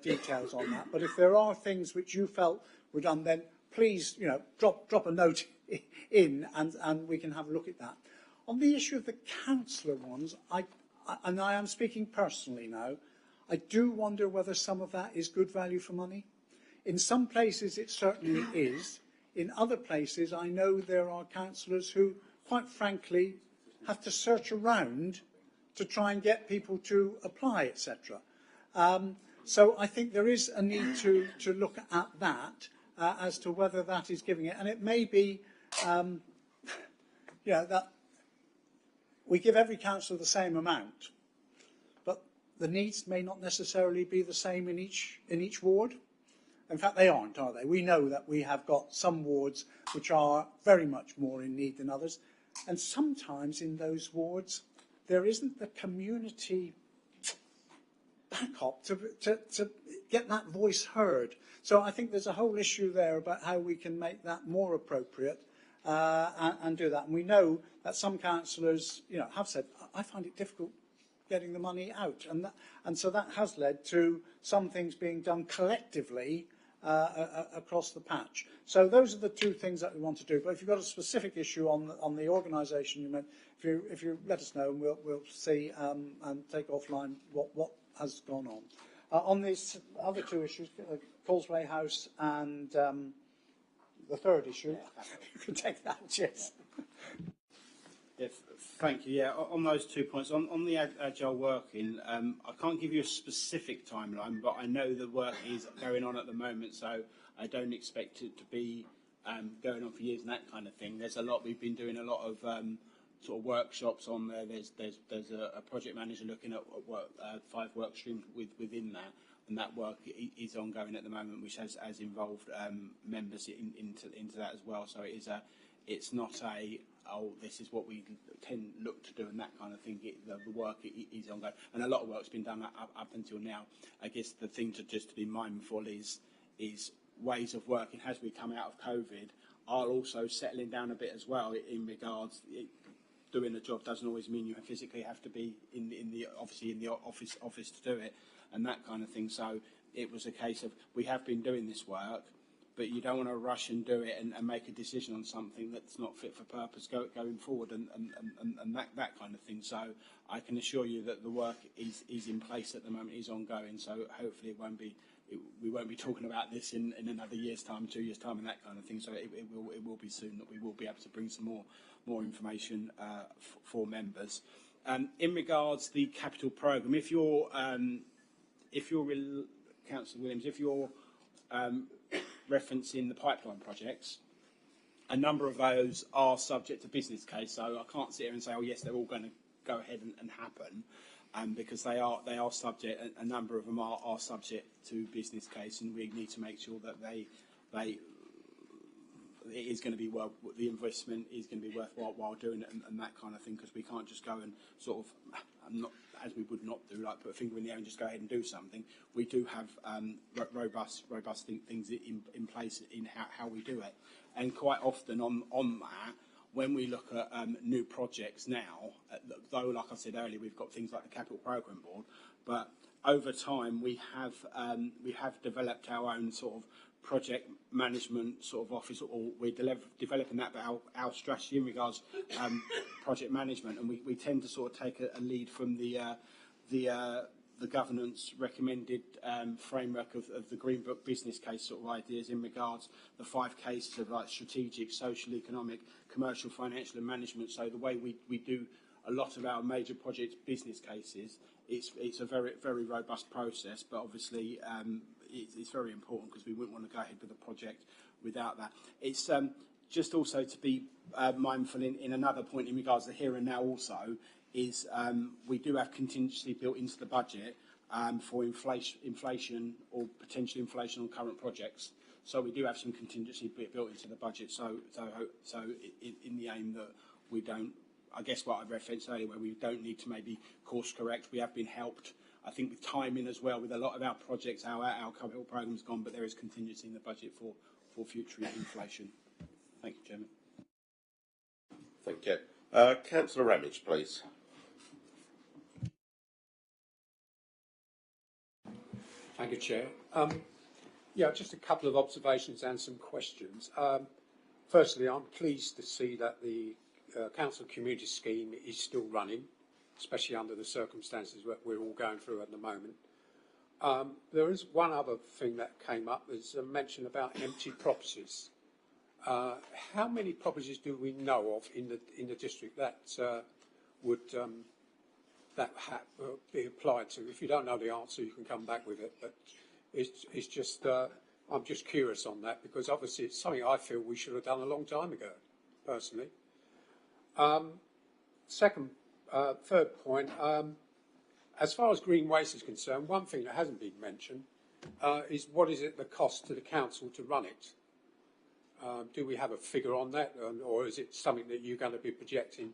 details on that, but if there are things which you felt were done, then please, drop a note in and we can have a look at that. On the issue of the councillor ones, and I am speaking personally now, I do wonder whether some of that is good value for money. In some places it certainly is. In other places I know there are councillors who, quite frankly, have to search around to try and get people to apply, etc. So I think there is a need to look at that as to whether that is giving it. And it may be Yeah, that we give every councillor the same amount, but the needs may not necessarily be the same in each ward. In fact, they aren't, are they? We know that we have got some wards which are very much more in need than others, and sometimes in those wards there isn't the community backup to get that voice heard. So I think there's a whole issue there about how we can make that more appropriate and do that. And we know that some councillors, have said, I find it difficult getting the money out, and so that has led to some things being done collectively across the patch. So those are the two things that we want to do. But if you've got a specific issue on the organisation, you meant, if you let us know, and we'll see and take offline what has gone on. On these other two issues, Causeway House and the third issue, you can take that, yes. Yeah, thank you. Yeah, on those 2 points, on the agile working, I can't give you a specific timeline, but I know the work is going on at the moment, so I don't expect it to be going on for years and that kind of thing. There's a lot, we've been doing a lot of sort of workshops on there. There's a project manager looking at 5 work streams within that, and that work is ongoing at the moment, which has involved members into that as well. So it's not this is what we look to do and that kind of thing. The work is ongoing, and a lot of work's been done up until now. I guess the thing to be mindful is ways of working as we come out of COVID are also settling down a bit as well in regards. Doing a job doesn't always mean you physically have to be in the office to do it, and that kind of thing. So it was a case of we have been doing this work, but you don't want to rush and do it and make a decision on something that's not fit for purpose going forward, and that kind of thing. So I can assure you that the work is in place at the moment, is ongoing. So hopefully we won't be talking about this in another year's time, 2 years' time, and that kind of thing. So it will be soon that we will be able to bring some more information for members. In regards to the capital programme, if you're Councillor Williams, if you're referencing the pipeline projects, a number of those are subject to business case. So I can't sit here and say, oh yes, they're all going to go ahead and happen, because they are subject. A number of them are subject to business case, and we need to make sure that it is going to be the investment is going to be worthwhile doing it, and that kind of thing, because we can't just go and sort of as we would not do, like put a finger in the air and just go ahead and do something. We do have robust things in place in how we do it, and quite often on that, when we look at new projects now, though, like I said earlier, we've got things like the Capital Programme Board, but over time we have developed our own sort of project management sort of office, or we're developing that, but our strategy in regards project management, and we tend to sort of take a lead from the governance recommended framework of the Green Book business case sort of ideas in regards the 5 cases of like strategic, social, economic, commercial, financial and management. So the way we do a lot of our major project business cases, it's a very, very robust process, but obviously it's very important, because we wouldn't want to go ahead with a project without that. It's just also to be mindful in another point in regards to here and now also, is we do have contingency built into the budget for inflation or potential inflation on current projects. So we do have some contingency built into the budget. So in the aim that we don't, I guess what I referenced earlier, where we don't need to maybe course correct. We have been helped, I think, with timing as well. With a lot of our projects, our capital programme's gone, but there is contingency in the budget for future inflation. Thank you, Chairman. Thank you. Councillor Ramage, please. Thank you, Chair. Yeah, just a couple of observations and some questions. Firstly, I'm pleased to see that the Council Community Scheme is still running, especially under the circumstances that we're all going through at the moment. There is one other thing that came up, is a mention about empty properties. How many properties do we know of in the district that would be applied to? If you don't know the answer, you can come back with it. But it's just I'm just curious on that, because obviously it's something I feel we should have done a long time ago. personally. Third point, as far as green waste is concerned, one thing that hasn't been mentioned is what is it the cost to the council to run it? Do we have a figure on that, or is it something that you're going to be projecting?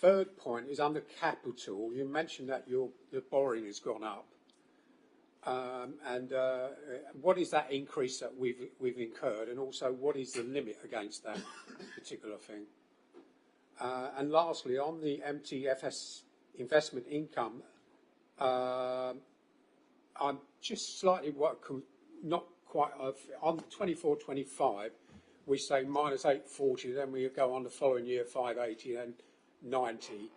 Third point is under capital. You mentioned that your borrowing has gone up, and what is that increase that we've incurred, and also what is the limit against that particular thing? And lastly, on the MTFS investment income, I'm just slightly not quite on 24-25. We say minus 840, then we go on the following year 580, then 90.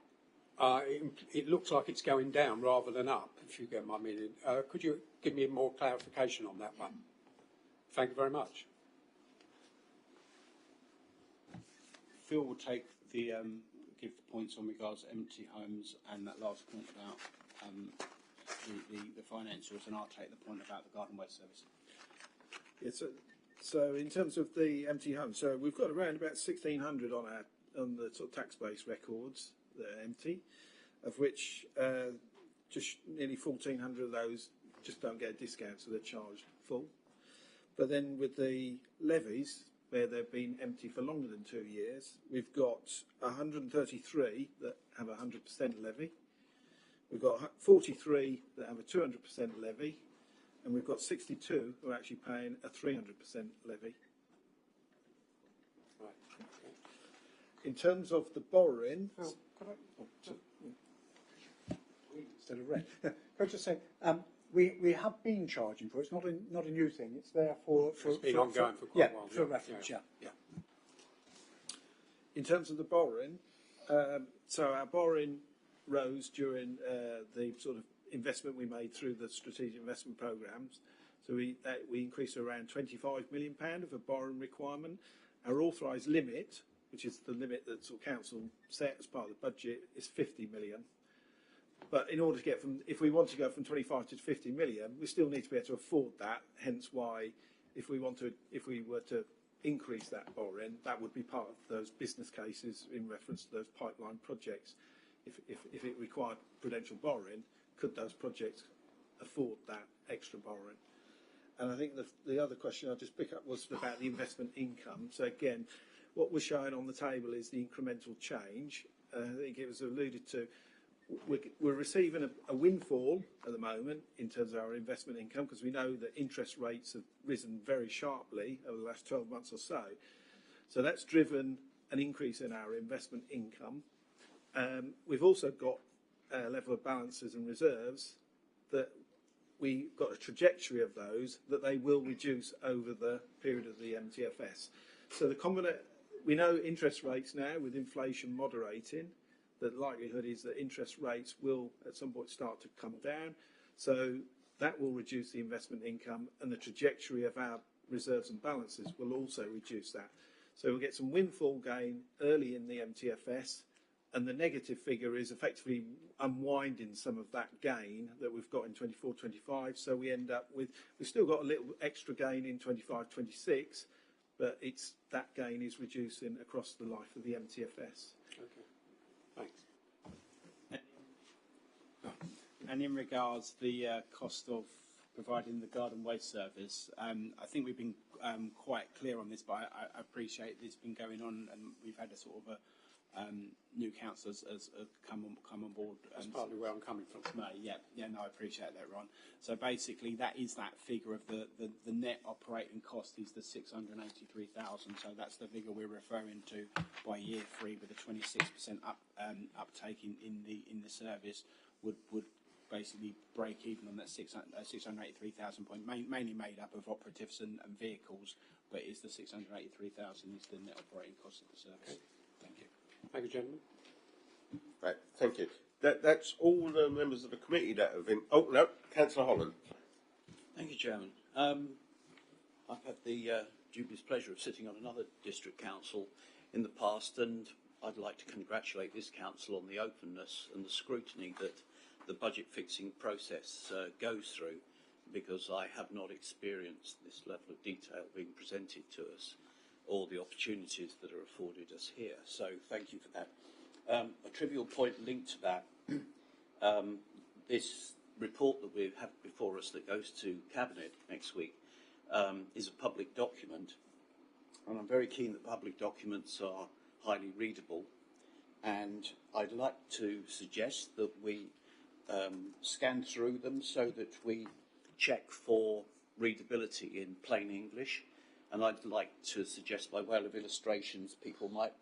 It looks like it's going down rather than up, if you get my meaning. Could you give me more clarification on that one? Thank you very much. Phil will take the give the points on regards to empty homes and that last point about the financials, and I'll take the point about the garden waste service. Yes, so in terms of the empty homes, so we've got around about 1,600 on the sort of tax-based records that are empty, of which just nearly 1,400 of those just don't get a discount, so they're charged full. But then with the levies, where they've been empty for longer than 2 years, we've got 133 that have a 100% levy. We've got 43 that have a 200% levy, and we've got 62 who are actually paying a 300% levy. Right. In terms of the borrowing, Instead of red. Can I just say, we have been charging for it. It's not a new thing. It's there for It's been ongoing for quite a while. For reference. Yeah. in terms of the borrowing, so our borrowing rose during the sort of investment we made through the strategic investment programmes. So we increased around £25 million of a borrowing requirement. Our authorised limit, which is the limit that sort of council set as part of the budget, is 50 million. But in order to get if we want to go from 25 to 50 million, we still need to be able to afford that. Hence why, if we were to increase that borrowing, that would be part of those business cases in reference to those pipeline projects. If it required prudential borrowing, could those projects afford that extra borrowing? And I think the other question I'll just pick up was about the investment income. So again, what we're showing on the table is the incremental change. I think it was alluded to. We're receiving a windfall at the moment in terms of our investment income, because we know that interest rates have risen very sharply over the last 12 months or so. So that's driven an increase in our investment income. We've also got a level of balances and reserves that we got a trajectory of those that they will reduce over the period of the MTFS. So we know interest rates now, with inflation moderating, the likelihood is that interest rates will at some point start to come down. So that will reduce the investment income, and the trajectory of our reserves and balances will also reduce that. So we'll get some windfall gain early in the MTFS, and the negative figure is effectively unwinding some of that gain that we've got in 24-25. So we end up with, we've still got a little extra gain in 25-26, but that gain is reducing across the life of the MTFS. Okay. Thanks. And in regards to the cost of providing the garden waste service, I think we've been quite clear on this, but I appreciate this been going on, and we've had a sort of new council has come on board. That's partly where I'm coming from. No, I appreciate that, Ron. So basically, that is that figure of the net operating cost is the 683,000. So that's the figure we're referring to by year 3, with a 26% uptake in the service would basically break even on that 683,000 point, mainly made up of operatives and vehicles, but is the 683,000 is the net operating cost of the service. Okay. Thank you. Thank you, gentlemen. Right, thank you. That's all the members of the committee that have been... Oh, no, Councillor Holland. Thank you, Chairman. I've had the dubious pleasure of sitting on another district council in the past, and I'd like to congratulate this council on the openness and the scrutiny that the budget fixing process goes through, because I have not experienced this level of detail being presented to us. all the opportunities that are afforded us here. So thank you for that. A trivial point linked to that, this report that we have before us that goes to Cabinet next week is a public document, and I'm very keen that public documents are highly readable, and I'd like to suggest that we scan through them so that we check for readability in plain English, and I'd like to suggest by way of illustrations people might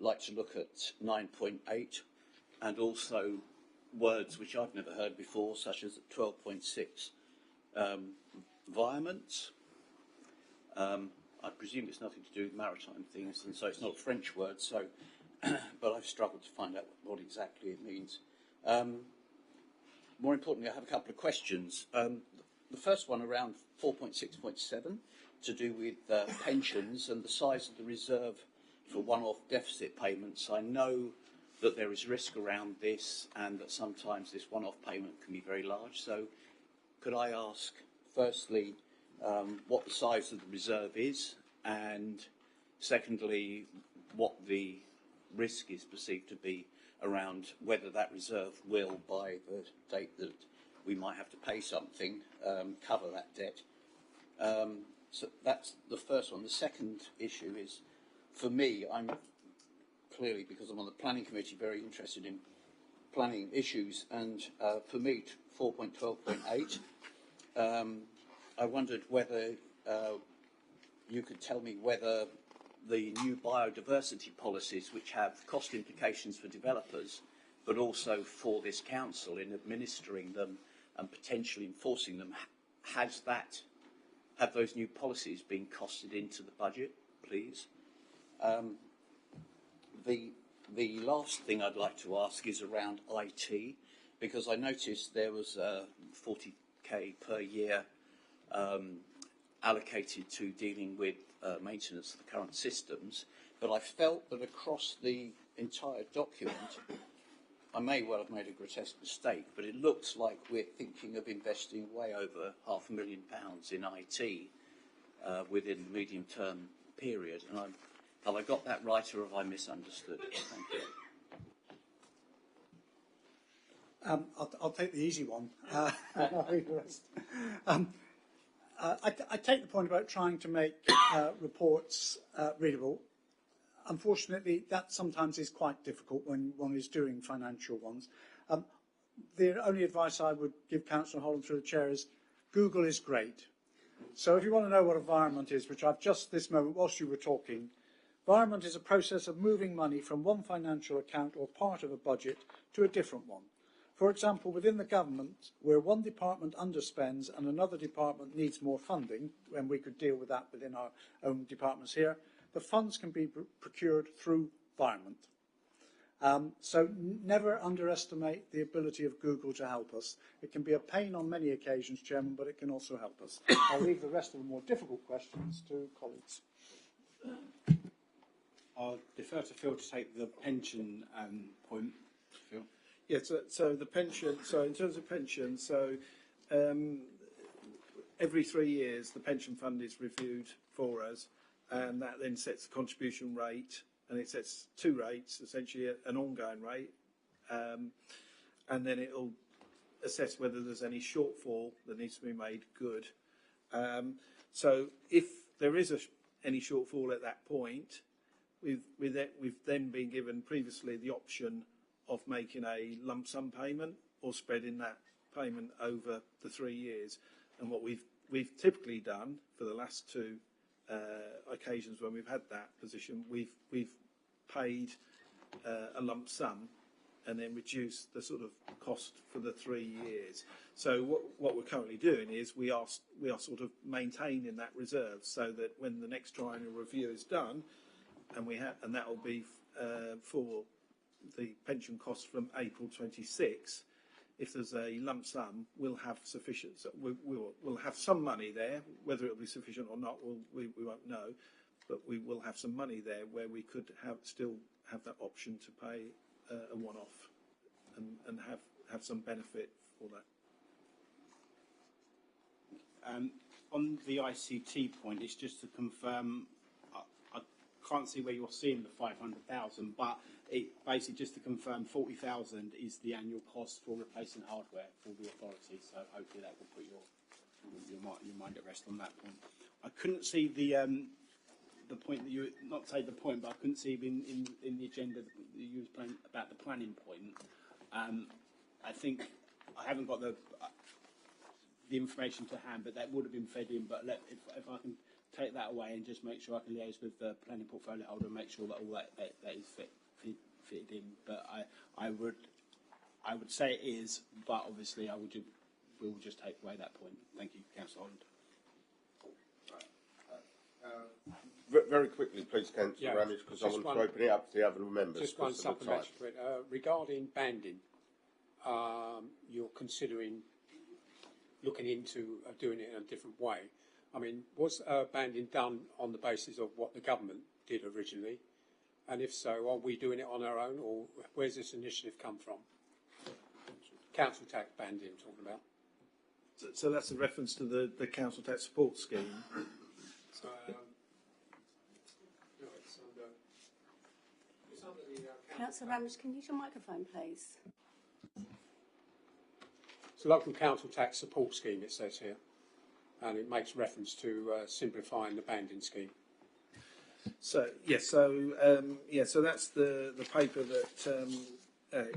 like to look at 9.8 and also words which I've never heard before, such as 12.6. Environment. I presume it's nothing to do with maritime things, and so it's not a French word, so, but I've struggled to find out what exactly it means. More importantly, I have a couple of questions. The first one around 4.6.7 to do with pensions and the size of the reserve for one-off deficit payments. I know that there is risk around this and that sometimes this one-off payment can be very large. So could I ask, firstly, what the size of the reserve is, and secondly, what the risk is perceived to be around whether that reserve will, by the date that we might have to pay something, cover that debt. So that's the first one. The second issue is, for me, I'm clearly, because I'm on the planning committee, very interested in planning issues, and for me, 4.12.8, I wondered whether you could tell me whether the new biodiversity policies, which have cost implications for developers, but also for this council in administering them and potentially enforcing them, have those new policies been costed into the budget, please? The last thing I'd like to ask is around IT, because I noticed there was 40k per year allocated to dealing with maintenance of the current systems, but I felt that across the entire document, I may well have made a grotesque mistake, but it looks like we're thinking of investing way over £500,000 in IT within the medium-term period. And have I got that right, or have I misunderstood? Thank you. I'll take the easy one. I'll read the rest. I take the point about trying to make reports readable. Unfortunately, that sometimes is quite difficult when one is doing financial ones. The only advice I would give Councillor Holland through the chair is Google is great. So if you want to know what environment is, which I've just this moment, whilst you were talking, environment is a process of moving money from one financial account or part of a budget to a different one. For example, within the government, where one department underspends and another department needs more funding, and we could deal with that within our own departments here, the funds can be procured through environment. So never underestimate the ability of Google to help us. It can be a pain on many occasions, Chairman, but it can also help us. I'll leave the rest of the more difficult questions to colleagues. I'll defer to Phil to take the pension point. Phil? Yeah, so the pension, so in terms of pension, every 3 years the pension fund is reviewed for us, and that then sets the contribution rate, and it sets two rates, essentially an ongoing rate, and then it'll assess whether there's any shortfall that needs to be made good. So if there is any shortfall at that point, we've then been given previously the option of making a lump sum payment or spreading that payment over the 3 years. And what we've typically done for the last two occasions when we've had that position, we've paid a lump sum and then reduced the sort of cost for the 3 years. So what we're currently doing is we are sort of maintaining that reserve so that when the next triennial review is done, and that will be for the pension costs from April 26. If there's a lump sum, we'll have sufficient. We'll have some money there. Whether it'll be sufficient or not, we won't know. But we will have some money there where we could still have that option to pay a one-off and have some benefit for that. On the ICT point, it's just to confirm. can't see where you're seeing the 500,000, but it basically, just to confirm, 40,000 is the annual cost for replacing hardware for the authority. So hopefully that will put your mind at rest on that point. I couldn't see the point that you, not say the point, but I couldn't see in the agenda that you were playing about the planning point. I think I haven't got the information to hand, but that would have been fed in. But if I can take that away and just make sure I can liaise with the planning portfolio holder and make sure that all that is fitted in. But I would say it is, but obviously we will just take away that point. Thank you, Councillor Holland. Very quickly, please, Councillor Ramage, because I want to open it up to the other members. Just one supplementary point. Regarding banding, you're considering looking into doing it in a different way. I mean, was banding done on the basis of what the government did originally? And if so, are we doing it on our own, or where's this initiative come from? Council tax banding I'm talking about. So that's a reference to the council tax support scheme. Councillor Ramage, can you use your microphone, please? It's a local council tax support scheme, it says here, and it makes reference to simplifying the banding scheme. So yes, so that's the paper that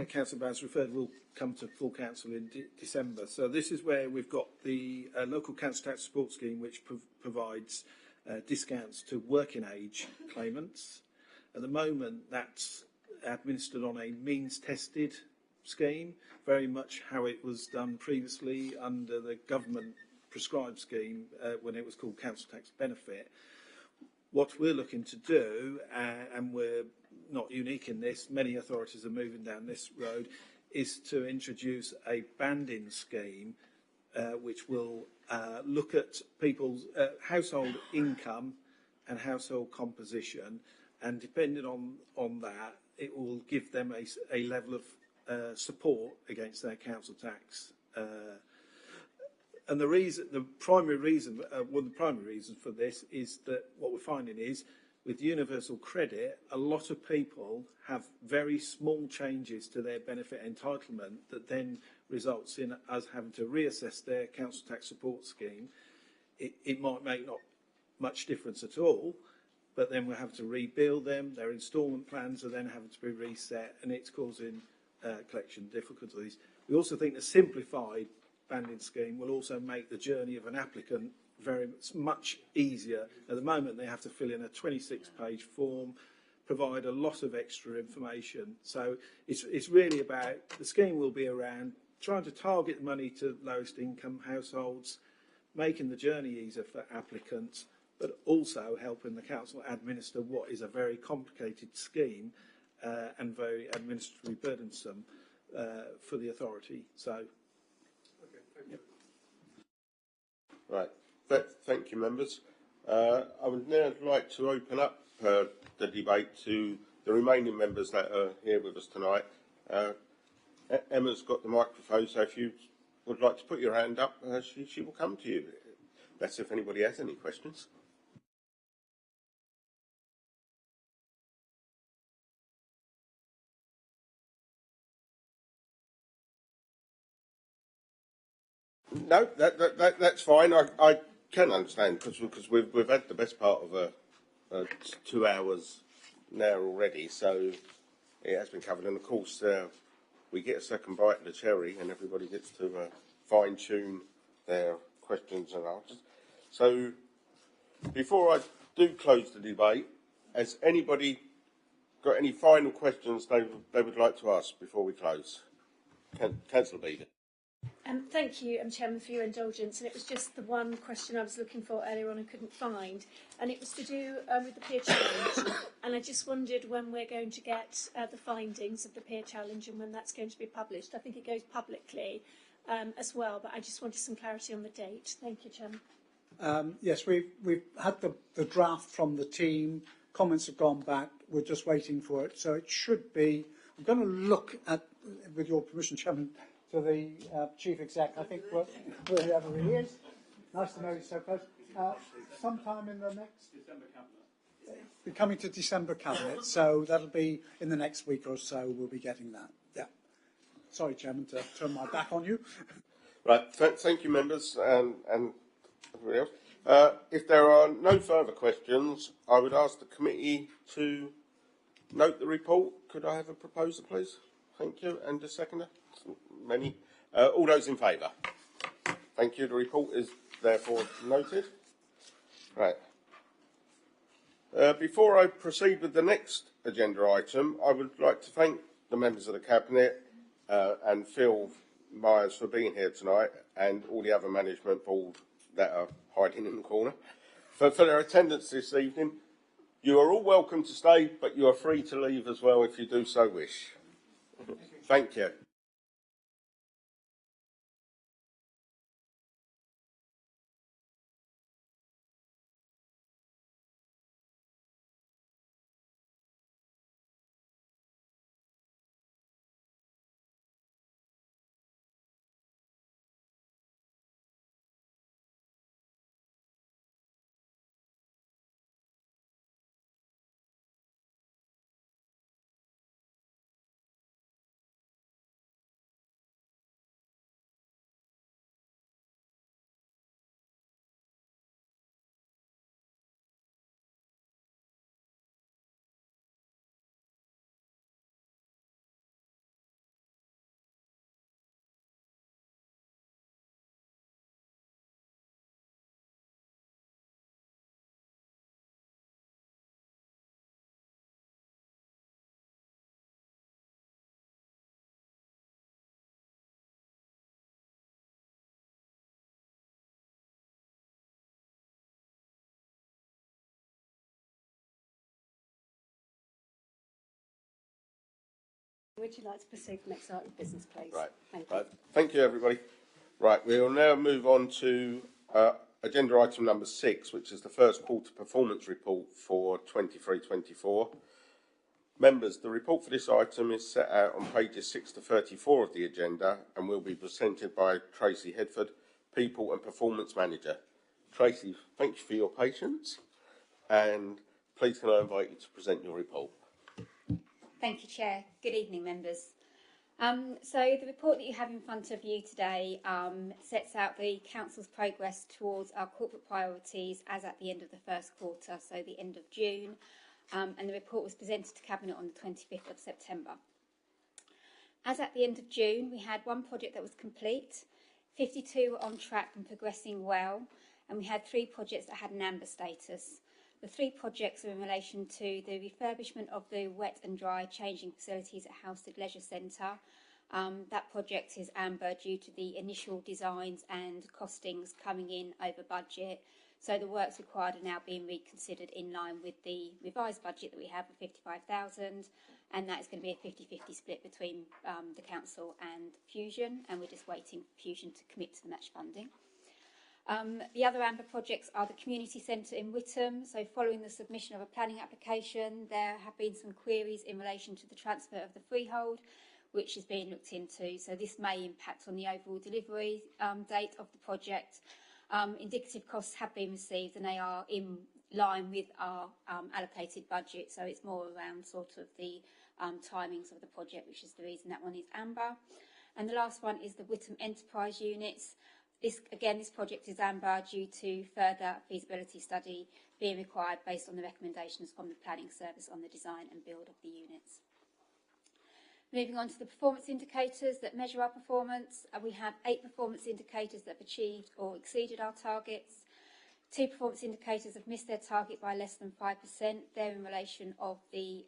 Councillor Bowes referred will come to full council in December. So this is where we've got the local council tax support scheme, which provides discounts to working age claimants. At the moment, that's administered on a means-tested scheme, very much how it was done previously under the government prescribed scheme when it was called council tax benefit. What we're looking to do, and we're not unique in this, many authorities are moving down this road, is to introduce a banding scheme which will look at people's household income and household composition, and depending on that, it will give them a level of support against their council tax. And the primary reason for this is that what we're finding is, with universal credit, a lot of people have very small changes to their benefit entitlement that then results in us having to reassess their council tax support scheme. It might make not much difference at all, but then we'll have to rebuild them. Their instalment plans are then having to be reset, and it's causing collection difficulties. We also think the simplified banding scheme will also make the journey of an applicant very much easier. At the moment, they have to fill in a 26-page form, provide a lot of extra information. So it's really about, the scheme will be around trying to target money to lowest income households, making the journey easier for applicants, but also helping the council administer what is a very complicated scheme and very administratively burdensome for the authority. So, okay, thank you. Right. Thank you, members. I would now like to open up the debate to the remaining members that are here with us tonight. Emma's got the microphone, so if you would like to put your hand up, she will come to you. That's if anybody has any questions. No, that's fine. I can understand because we've had the best part of 2 hours now already, so it has been covered. And of course, we get a second bite of the cherry, and everybody gets to fine tune their questions and answers. So, before I do close the debate, has anybody got any final questions they would like to ask before we close? Councillor Beaver. Thank you, Chairman, for your indulgence. And it was just the one question I was looking for earlier on and couldn't find. And it was to do with the peer challenge. And I just wondered when we're going to get the findings of the peer challenge and when that's going to be published. I think it goes publicly as well, but I just wanted some clarity on the date. Thank you, Chairman. Yes, we've had the draft from the team. Comments have gone back. We're just waiting for it. So it should be. I'm going to look at, with your permission, Chairman, to the Chief Exec. I think wherever he is. Nice to know he's so close. Sometime in the next... be coming to December Cabinet, so that'll be in the next week or so we'll be getting that. Yeah. Sorry, Chairman, to turn my back on you. Right, thank you, members, and everybody else. If there are no further questions, I would ask the committee to note the report. Could I have a proposer, please? Thank you. And a seconder? Many. All those in favour? Thank you. The report is therefore noted. Right. Before I proceed with the next agenda item, I would like to thank the members of the Cabinet and Phil Myers for being here tonight, and all the other management board that are hiding in the corner for their attendance this evening. You are all welcome to stay, but you are free to leave as well if you do so wish. Thank you. Would you like to proceed to the next item of business, please? Right. Thank you. Right. Thank you, everybody. Right. We will now move on to agenda item number 6, which is the first quarter performance report for 23-24. Members, the report for this item is set out on pages 6 to 34 of the agenda and will be presented by Tracy Hedford, People and Performance Manager. Tracy, thank you for your patience, and please can I invite you to present your report. Thank you, Chair. Good evening, members. So the report that you have in front of you today sets out the Council's progress towards our corporate priorities as at the end of the first quarter, so the end of June, and the report was presented to Cabinet on the 25th of September. As at the end of June, we had one project that was complete, 52 were on track and progressing well, and we had 3 projects that had an amber status. The 3 projects are in relation to the refurbishment of the wet and dry changing facilities at Housestead Leisure Centre. That project is amber due to the initial designs and costings coming in over budget. So the works required are now being reconsidered in line with the revised budget that we have of 55,000, and that is going to be a 50-50 split between the council and Fusion, and we're just waiting for Fusion to commit to the match funding. The other amber projects are the community centre in Witham. So following the submission of a planning application, there have been some queries in relation to the transfer of the freehold, which is being looked into. So this may impact on the overall delivery date of the project. Indicative costs have been received and they are in line with our allocated budget. So it's more around sort of the timings of the project, which is the reason that one is amber. And the last one is the Witham Enterprise Units. This project is amber due to further feasibility study being required based on the recommendations from the planning service on the design and build of the units. Moving on to the performance indicators that measure our performance, we have 8 performance indicators that have achieved or exceeded our targets. 2 performance indicators have missed their target by less than 5%. They're in relation of the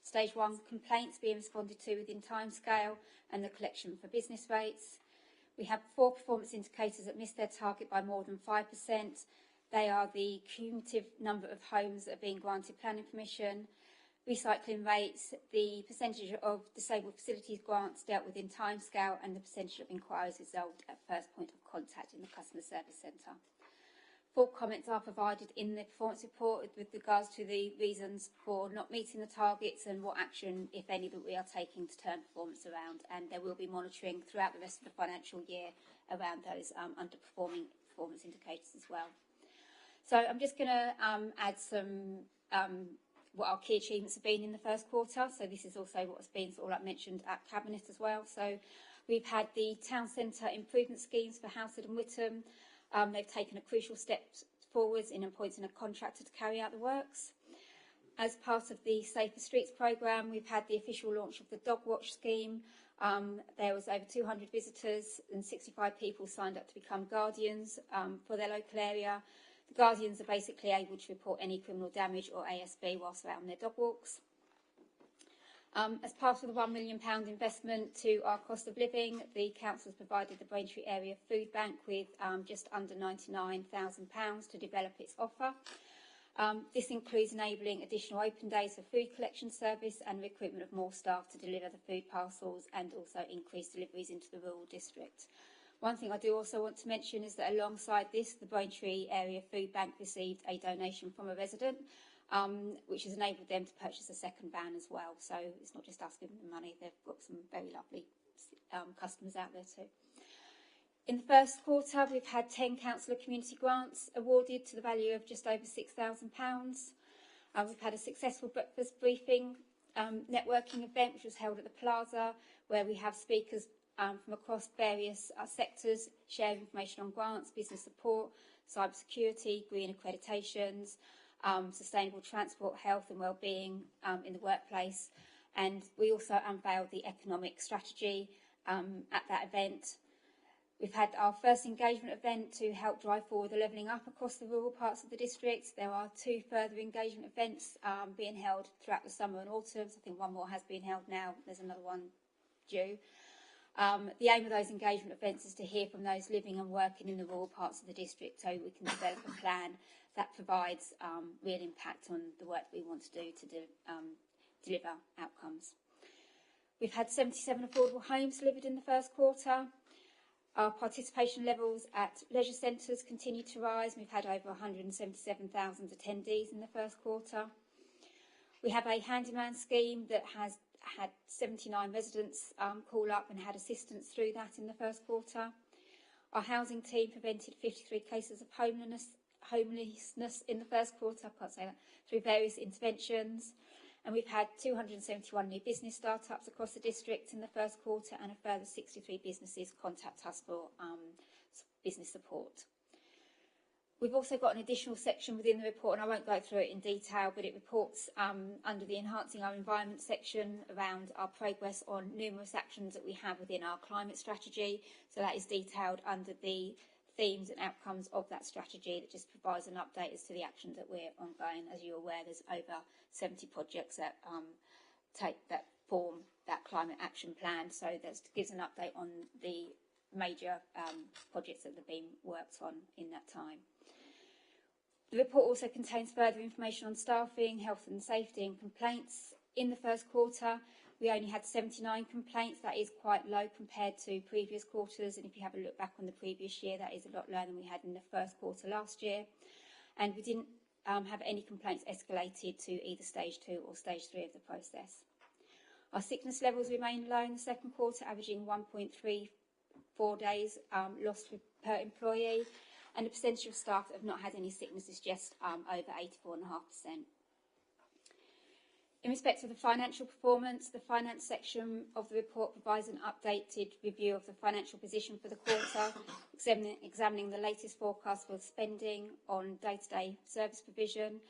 Stage 1 complaints being responded to within timescale and the collection for business rates. We have 4 performance indicators that missed their target by more than 5%. They are the cumulative number of homes that are being granted planning permission, recycling rates, the percentage of disabled facilities grants dealt with in timescale, and the percentage of inquiries resolved at first point of contact in the customer service centre. Full comments are provided in the performance report with regards to the reasons for not meeting the targets and what action, if any, that we are taking to turn performance around. And there will be monitoring throughout the rest of the financial year around those underperforming performance indicators as well. So I'm just going to add some what our key achievements have been in the first quarter. So this is also what's been sort of like mentioned at Cabinet as well. So we've had the town centre improvement schemes for Househead and Whittam. They've taken a crucial step forwards in appointing a contractor to carry out the works. As part of the Safer Streets programme, we've had the official launch of the Dog Watch scheme. There was over 200 visitors and 65 people signed up to become guardians for their local area. The guardians are basically able to report any criminal damage or ASB whilst they're out on their dog walks. As part of the £1 million investment to our cost of living, the council has provided the Braintree Area Food Bank with just under £99,000 to develop its offer. This includes enabling additional open days for food collection service and recruitment of more staff to deliver the food parcels and also increase deliveries into the rural district. One thing I do also want to mention is that alongside this, the Braintree Area Food Bank received a donation from a resident, which has enabled them to purchase a second van as well. So it's not just us giving them money, they've got some very lovely customers out there too. In the first quarter, we've had 10 councillor community grants awarded to the value of just over £6,000. We've had a successful breakfast briefing networking event, which was held at the Plaza, where we have speakers from across various sectors sharing information on grants, business support, cybersecurity, green accreditations, sustainable transport, health and wellbeing in the workplace. And we also unveiled the economic strategy at that event. We've had our first engagement event to help drive forward the levelling up across the rural parts of the district. There are 2 further engagement events being held throughout the summer and autumn. I think one more has been held now. There's another one due. The aim of those engagement events is to hear from those living and working in the rural parts of the district so we can develop a plan that provides real impact on the work we want to do to deliver outcomes. We've had 77 affordable homes delivered in the first quarter. Our participation levels at leisure centres continue to rise. We've had over 177,000 attendees in the first quarter. We have a handyman scheme that has had 79 residents call up and had assistance through that in the first quarter. Our housing team prevented 53 cases of homelessness in the first quarter, I can't say that, through various interventions. And we've had 271 new business startups across the district in the first quarter and a further 63 businesses contact us for business support. We've also got an additional section within the report, and I won't go through it in detail, but it reports under the Enhancing Our Environment section around our progress on numerous actions that we have within our climate strategy. So that is detailed under the themes and outcomes of that strategy. That just provides an update as to the actions that we're ongoing. As you're aware, there's over 70 projects that form that climate action plan. So that gives an update on the major projects that have been worked on in that time. The report also contains further information on staffing, health and safety and complaints. In the first quarter, we only had 79 complaints. That is quite low compared to previous quarters. And if you have a look back on the previous year, that is a lot lower than we had in the first quarter last year. And we didn't have any complaints escalated to either stage 2 or stage 3 of the process. Our sickness levels remain low in the second quarter, averaging 1.34 days lost per employee. And the percentage of staff that have not had any sickness is just over 84.5%. In respect of the financial performance, the finance section of the report provides an updated review of the financial position for the quarter, examining the latest forecast for spending on day-to-day service provision,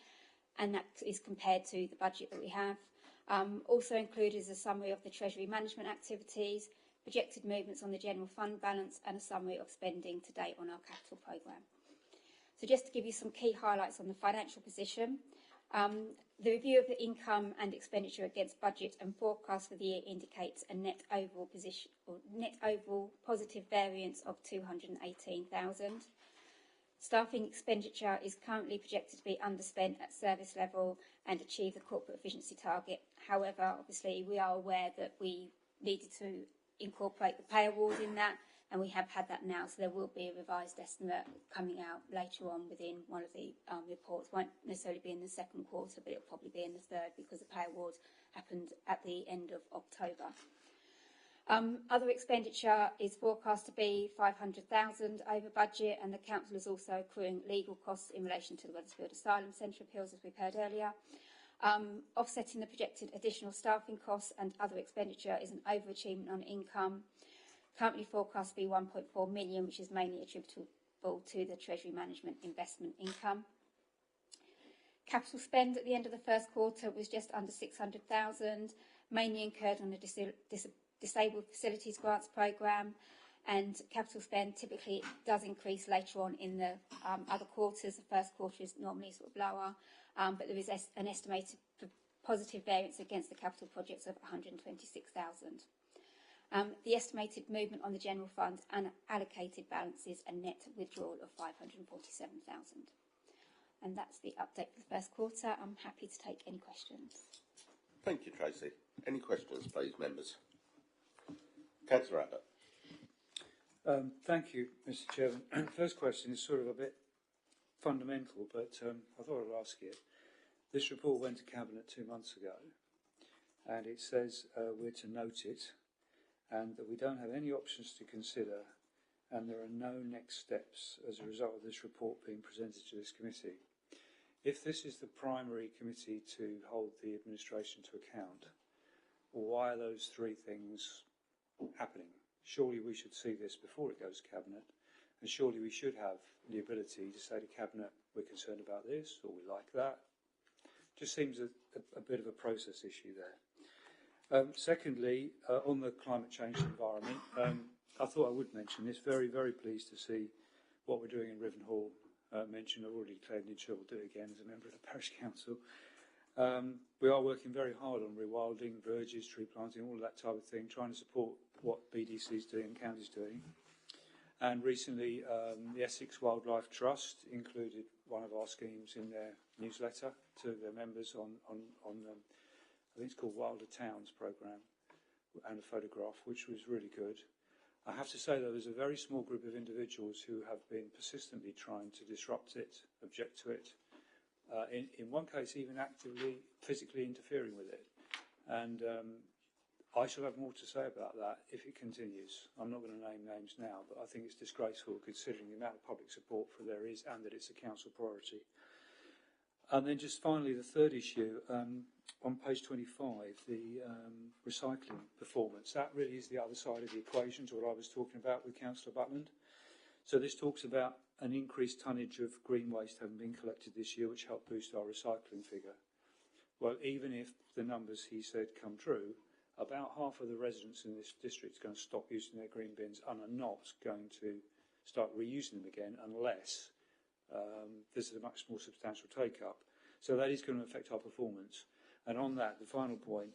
and that is compared to the budget that we have. Also included is a summary of the Treasury management activities, projected movements on the general fund balance, and a summary of spending to date on our capital programme. So just to give you some key highlights on the financial position, the review of the income and expenditure against budget and forecast for the year indicates a net overall positive variance of 218,000. Staffing expenditure is currently projected to be underspent at service level and achieve the corporate efficiency target. However, obviously, we are aware that we needed to incorporate the pay award in that, and we have had that now, so there will be a revised estimate coming out later on within one of the reports. Won't necessarily be in the second quarter, but it'll probably be in the third because the pay award happened at the end of October. Other expenditure is forecast to be 500,000 over budget, and the council is also accruing legal costs in relation to the Wethersfield Asylum Centre appeals, as we've heard earlier. Offsetting the projected additional staffing costs and other expenditure is an overachievement on income, currently forecast to be 1.4 million, which is mainly attributable to the Treasury Management investment income. Capital spend at the end of the first quarter was just under 600,000, mainly incurred on the Disabled Facilities Grants Programme, and capital spend typically does increase later on in the other quarters. The first quarter is normally sort of lower, but there is an estimated positive variance against the capital projects of 126,000. The estimated movement on the general fund and allocated balances a net withdrawal of 547,000. And that's the update for the first quarter. I'm happy to take any questions. Thank you, Tracy. Any questions, please, members? Councillor Abbott. Thank you, Mr. Chairman. First question is sort of a bit fundamental, but I thought I'd ask it. This report went to Cabinet 2 months ago, and it says we're to note it, and that we don't have any options to consider, and there are no next steps as a result of this report being presented to this committee. If this is the primary committee to hold the administration to account, why are those three things happening? Surely we should see this before it goes to Cabinet, and surely we should have the ability to say to Cabinet, we're concerned about this, or we like that. Just seems a bit of a process issue there. Secondly, on the climate change environment, I thought I would mention this. Very, very pleased to see what we're doing in Rivenhall. Mentioned, I've already declared an inch, I will do it again as a member of the Parish Council. We are working very hard on rewilding, verges, tree planting, all of that type of thing, trying to support what BDC is doing and county's doing. And recently, the Essex Wildlife Trust included one of our schemes in their newsletter to their members on I think it's called Wilder Towns programme, and a photograph, which was really good. I have to say, though, there's a very small group of individuals who have been persistently trying to disrupt it, object to it, in one case even actively, physically interfering with it. And I shall have more to say about that if it continues. I'm not going to name names now, but I think it's disgraceful considering the amount of public support for there is and that it's a council priority. And then just finally, the third issue, on page 25, the recycling performance. That really is the other side of the equation to what I was talking about with Councillor Butland. So this talks about an increased tonnage of green waste having been collected this year, which helped boost our recycling figure. Well, even if the numbers he said come true, about half of the residents in this district are going to stop using their green bins and are not going to start reusing them again unless this is a much more substantial take-up. So that is going to affect our performance. And on that, the final point,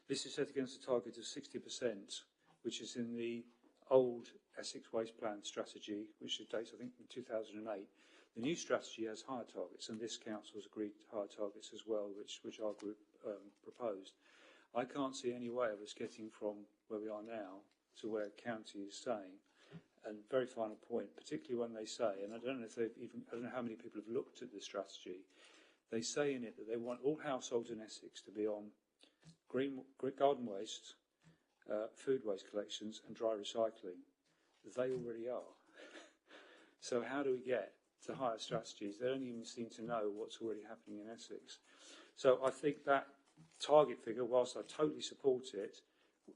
this is set against a target of 60%, which is in the old Essex Waste Plan strategy, which dates, I think, from 2008. The new strategy has higher targets, and this council has agreed to higher targets as well, which our group proposed. I can't see any way of us getting from where we are now to where county is saying. And very final point, particularly when they say, and I don't know if they've even, I don't know how many people have looked at the strategy. They say in it that they want all households in Essex to be on green garden waste, food waste collections and dry recycling. They already are. So how do we get to higher strategies? They don't even seem to know what's already happening in Essex. So I think that target figure, whilst I totally support it,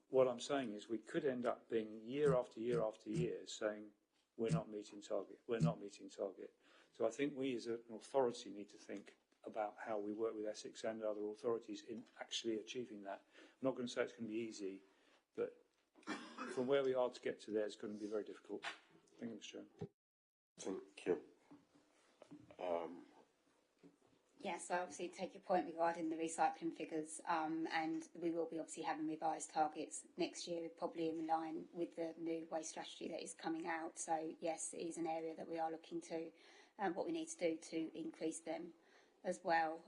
what I'm saying is we could end up being year after year after year saying we're not meeting target, we're not meeting target. So I think we as an authority need to think about how we work with Essex and other authorities in actually achieving that. I'm not going to say it's going to be easy, but from where we are to get to there, it's going to be very difficult. Thank you, Mr. Chairman. Thank you. Yes, I obviously take your point regarding the recycling figures, and we will be obviously having revised targets next year, probably in line with the new waste strategy that is coming out. So yes, it is an area that we are looking to, what we need to do to increase them as well.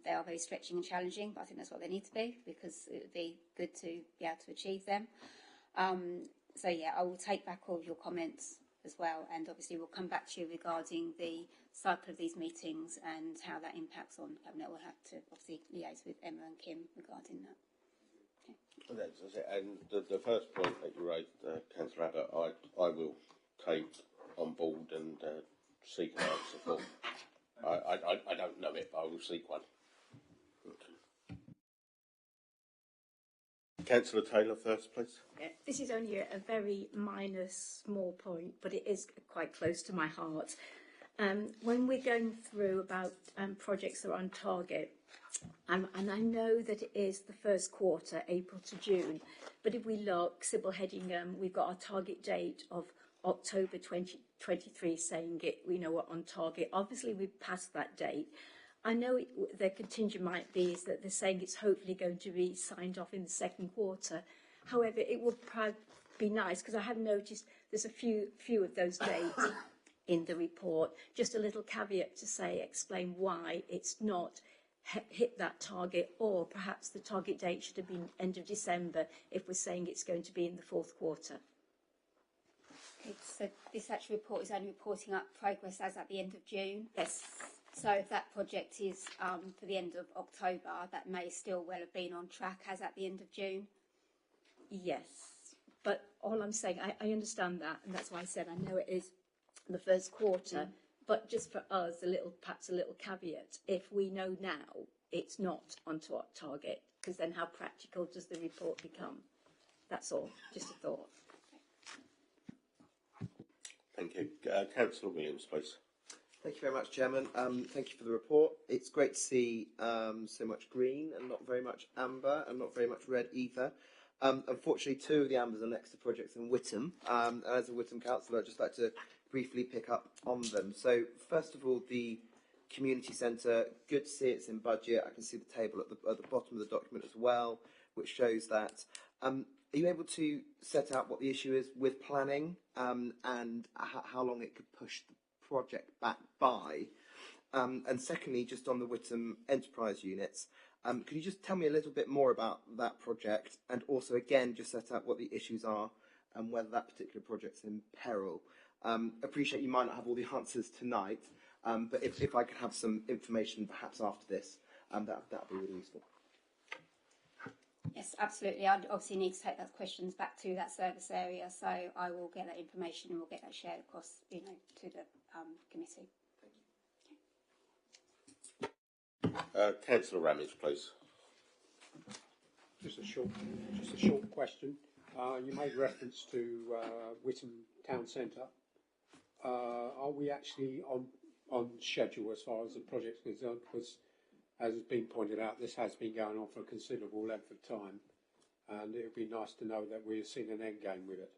They are very stretching and challenging, but I think that's what they need to be because it would be good to be able to achieve them. So yeah, I will take back all of your comments as well, and obviously we'll come back to you regarding the cycle of these meetings and how that impacts on Cabinet. We'll have to obviously liaise with Emma and Kim regarding that. Okay. That's it. And the first point that you raised, Councillor Abbott, I will take on board and seek an answer for. I don't know it, but I will seek one. Okay. Councillor Taylor first, please. Yeah, this is only a very minor, small point, but it is quite close to my heart. When we're going through about projects that are on target, and I know that it is the first quarter, April to June, but if we look, Sybil Headingham, we've got our target date of October 2023 saying it, we know we're on target. Obviously, we've passed that date. I know the contingent might be is that they're saying it's hopefully going to be signed off in the second quarter. However, it would be nice, because I have noticed there's a few of those dates in the report. Just a little caveat to say, explain why it's not hit that target, or perhaps the target date should have been end of December if we're saying it's going to be in the fourth quarter. So this actual report is only reporting up progress as at the end of June. Yes. So if that project is for the end of October, that may still well have been on track as at the end of June. Yes, but all I'm saying, I understand that, and that's why I said I know it is the first quarter, but just for us, perhaps a little caveat, if we know now it's not onto our target, because then how practical does the report become? That's all, just a thought. Thank you. Councillor Williams, please. Thank you very much, Chairman. Thank you for the report. It's great to see so much green and not very much amber and not very much red either. Unfortunately, two of the ambers are next to projects in Whittam. As a Whittam councillor, I'd just like to briefly pick up on them. So, first of all, the community centre, good to see it's in budget. I can see the table at the bottom of the document as well, which shows that. Are you able to set out what the issue is with planning and how long it could push the project back by? And secondly, just on the Whittam enterprise units, could you just tell me a little bit more about that project, and also again just set out what the issues are and whether that particular project's in peril? Appreciate you might not have all the answers tonight, but if I could have some information perhaps after this, that would be really useful. Yes, absolutely. I'd obviously need to take those questions back to that service area, so I will get that information and we'll get that shared across, to the committee. Councillor Ramage, please. Just a short question. You made reference to Whittam Town Centre. Are we actually on schedule as far as the project is concerned? Because, as has been pointed out, this has been going on for a considerable length of time, and it would be nice to know that we're seeing an end game with it.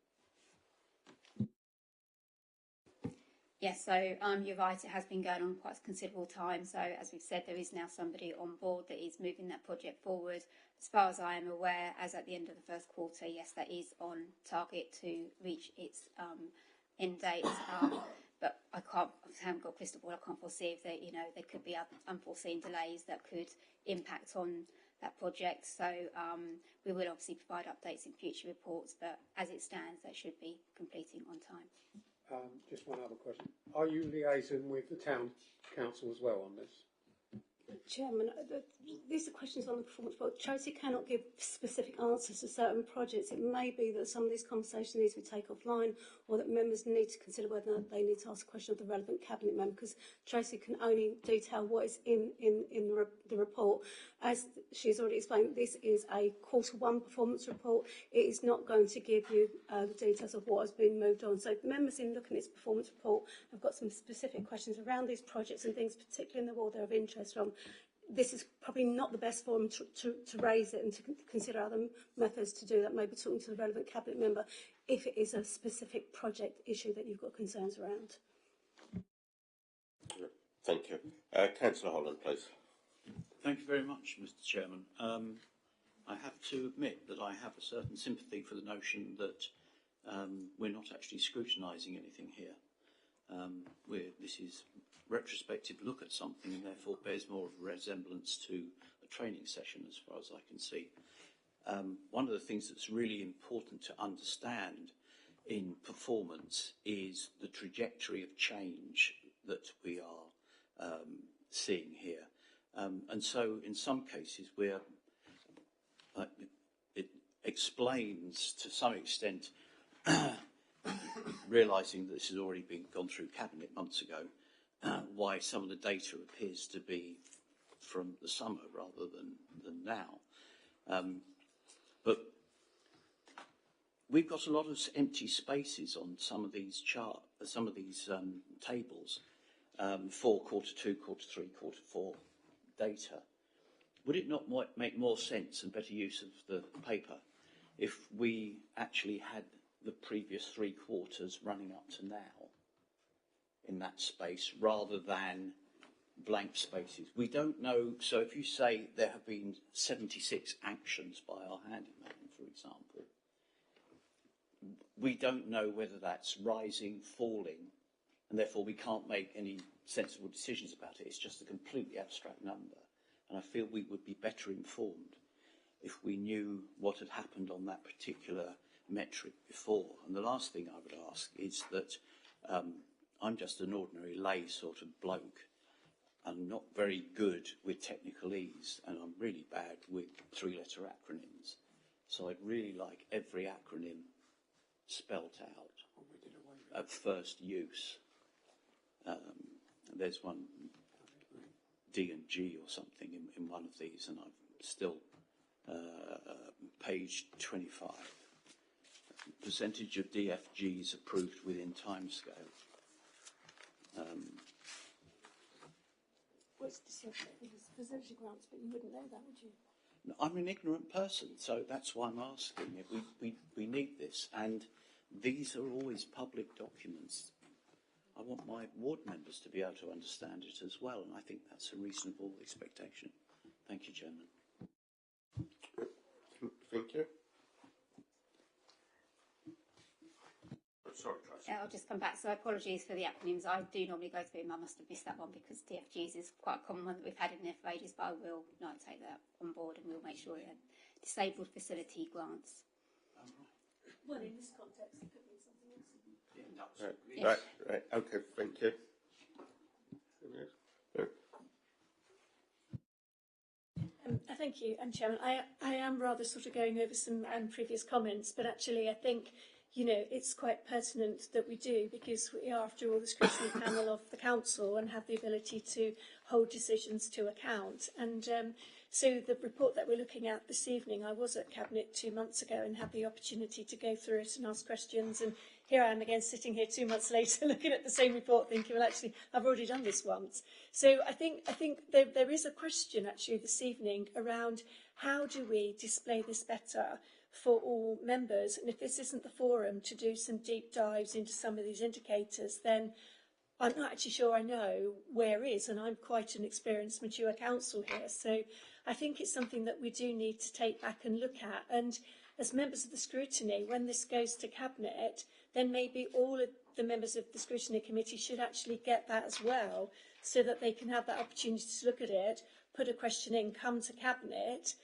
Yes, so you're right, it has been going on quite a considerable time. So as we've said, there is now somebody on board that is moving that project forward. As far as I am aware, as at the end of the first quarter, yes, that is on target to reach its end date. But I haven't got a crystal ball. I can't foresee if there could be unforeseen delays that could impact on that project. So we will obviously provide updates in future reports, but as it stands, that should be completing on time. Just one other question. Are you liaising with the town council as well on this? Chairman, these are questions on the performance board. Tracy cannot give specific answers to certain projects. It may be that some of these conversations need to be taken offline, or that members need to consider whether or not they need to ask a question of the relevant cabinet member, because Tracy can only detail what is in the report. As she's already explained, this is a quarter-one performance report. It is not going to give you the details of what has been moved on. So the members in looking at this performance report have got some specific questions around these projects and things, particularly in the world they're of interest from. This is probably not the best forum to raise it and to consider other methods to do that, maybe talking to the relevant cabinet member if it is a specific project issue that you've got concerns around. Thank you. Councillor Holland, please. Thank you very much, Mr. Chairman. I have to admit that I have a certain sympathy for the notion that we're not actually scrutinising anything here. This is retrospective look at something and therefore bears more of a resemblance to a training session as far as I can see. One of the things that's really important to understand in performance is the trajectory of change that we are seeing here. And so in some cases explains to some extent, realising that this has already been gone through Cabinet months ago, why some of the data appears to be from the summer rather than now. But we've got a lot of empty spaces on some of these tables for quarter 2, quarter 3, quarter 4 data. Would it not make more sense and better use of the paper if we actually had the previous 3 quarters running up to now in that space rather than blank spaces? We don't know. So if you say there have been 76 actions by our handyman, for example, we don't know whether that's rising, falling, and therefore we can't make any sensible decisions about it. It's just a completely abstract number. And I feel we would be better informed if we knew what had happened on that particular metric before. And the last thing I would ask is that I'm just an ordinary lay sort of bloke. I'm not very good with technicalese, and I'm really bad with 3-letter acronyms. So I'd really like every acronym spelt out at first use. There's one D and G or something in one of these, and I'm still page 25. Percentage of DFGs approved within timescale. Well, it's percentage of grants, but you wouldn't know that, would you? No, I'm an ignorant person, so that's why I'm asking. We need this, and these are always public documents. I want my ward members to be able to understand it as well, and I think that's a reasonable expectation. Thank you, Chairman. Thank you. Sorry, Tracy. I'll just come back. So apologies for the acronyms. I do normally go through them. I must have missed that one because DFGs is quite a common one that we've had in there for ages, but I will not take that on board and we'll make sure it disabled facility grants. Well, in this context, it could be something else. Right. Okay, thank you. Thank you, Chairman. I am rather sort of going over some previous comments, but actually I think, you know, it's quite pertinent that we do, because we are, after all, the scrutiny panel of the council and have the ability to hold decisions to account. And so the report that we're looking at this evening, I was at Cabinet 2 months ago and had the opportunity to go through it and ask questions. And here I am again, sitting here 2 months later, looking at the same report, thinking, well, actually, I've already done this once. So I think there is a question actually this evening around how do we display this better for all members, and if this isn't the forum to do some deep dives into some of these indicators, then I'm not actually sure I know where is, and I'm quite an experienced, mature council here, so I think it's something that we do need to take back and look at. And as members of the scrutiny, when this goes to Cabinet, then maybe all of the members of the scrutiny committee should actually get that as well, so that they can have that opportunity to look at it, put a question in, come to Cabinet.